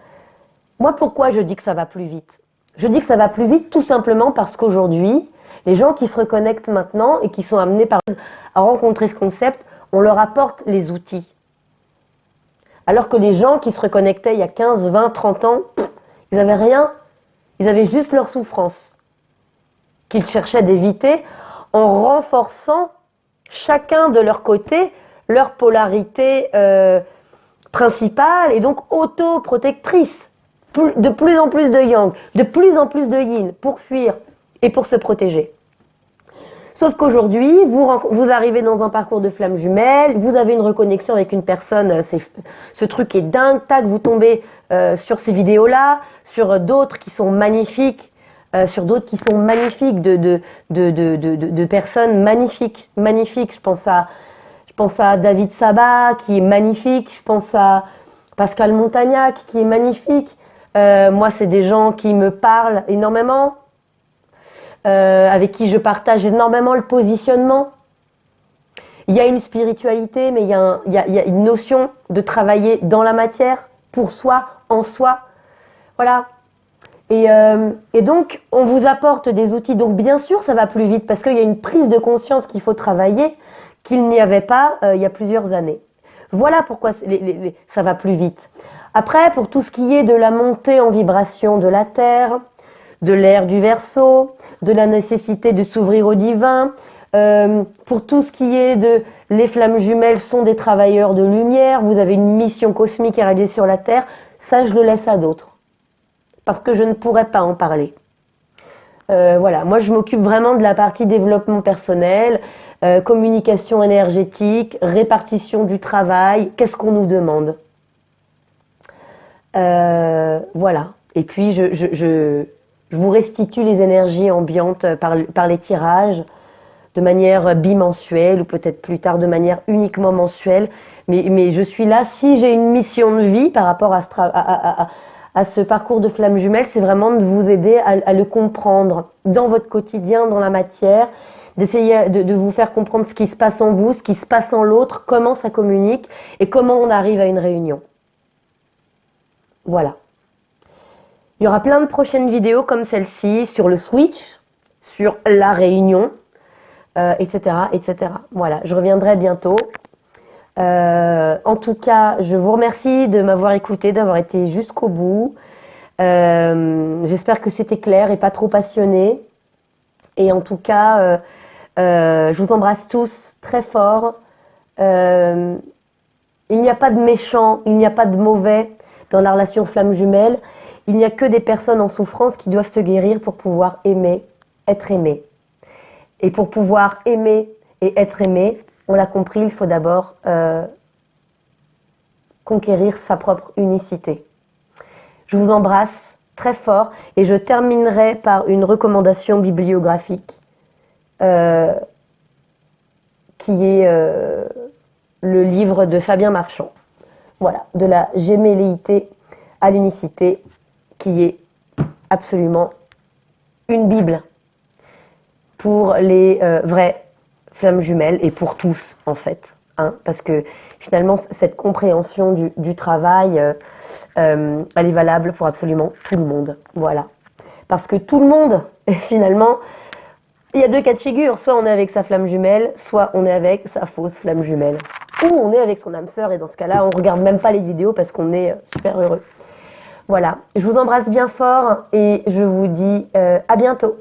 [SPEAKER 1] Moi, pourquoi je dis que ça va plus vite? Je dis que ça va plus vite tout simplement parce qu'aujourd'hui, les gens qui se reconnectent maintenant et qui sont amenés à rencontrer ce concept, on leur apporte les outils. Alors que les gens qui se reconnectaient il y a 15, 20, 30 ans, ils n'avaient rien, ils avaient juste leur souffrance qu'ils cherchaient d'éviter en renforçant chacun de leur côté leur polarité principale et donc autoprotectrice. De plus en plus de yang, de plus en plus de yin pour fuir et pour se protéger. Sauf qu'aujourd'hui, vous arrivez dans un parcours de flamme jumelle, vous avez une reconnexion avec une personne, ce truc est dingue, tac, vous tombez sur ces vidéos-là, sur d'autres qui sont magnifiques, de personnes magnifiques, magnifiques. Je pense à David Sabat qui est magnifique, je pense à Pascal Montagnac qui est magnifique. Moi, c'est des gens qui me parlent énormément. Avec qui je partage énormément le positionnement. Il y a une spiritualité, mais il y a une notion de travailler dans la matière, pour soi, en soi. Voilà. Et donc, on vous apporte des outils. Donc, bien sûr, ça va plus vite parce qu'il y a une prise de conscience qu'il faut travailler qu'il n'y avait pas il y a plusieurs années. Voilà pourquoi ça va plus vite. Après, pour tout ce qui est de la montée en vibration de la Terre, de l'ère du Verseau, de la nécessité de s'ouvrir au divin, pour tout ce qui est de les flammes jumelles sont des travailleurs de lumière, vous avez une mission cosmique à réaliser sur la Terre, ça je le laisse à d'autres, parce que je ne pourrais pas en parler. Voilà, moi je m'occupe vraiment de la partie développement personnel, communication énergétique, répartition du travail, qu'est-ce qu'on nous demande. Voilà, et puis je vous restitue les énergies ambiantes par les tirages de manière bimensuelle ou peut-être plus tard de manière uniquement mensuelle. Mais je suis là, si j'ai une mission de vie par rapport à ce parcours de flamme jumelle, c'est vraiment de vous aider à le comprendre dans votre quotidien, dans la matière, d'essayer de vous faire comprendre ce qui se passe en vous, ce qui se passe en l'autre, comment ça communique et comment on arrive à une réunion. Voilà. Il y aura plein de prochaines vidéos comme celle-ci sur le switch, sur la réunion, etc., etc. Voilà, je reviendrai bientôt. En tout cas, je vous remercie de m'avoir écouté, d'avoir été jusqu'au bout. J'espère que c'était clair et pas trop passionné. Et en tout cas, je vous embrasse tous très fort. Il n'y a pas de méchant, il n'y a pas de mauvais dans la relation flamme jumelle. Il n'y a que des personnes en souffrance qui doivent se guérir pour pouvoir aimer, être aimé. Et pour pouvoir aimer et être aimé, on l'a compris, il faut d'abord conquérir sa propre unicité. Je vous embrasse très fort et je terminerai par une recommandation bibliographique qui est le livre de Fabien Marchand. Voilà, de la gémelléité à l'unicité, qui est absolument une Bible pour les vraies flammes jumelles et pour tous en fait, hein, parce que finalement cette compréhension du travail, elle est valable pour absolument tout le monde, voilà. Parce que tout le monde, finalement, il y a deux cas de figure, soit on est avec sa flamme jumelle, soit on est avec sa fausse flamme jumelle. Ou on est avec son âme sœur et dans ce cas-là, on regarde même pas les vidéos parce qu'on est super heureux. Voilà, je vous embrasse bien fort et je vous dis à bientôt.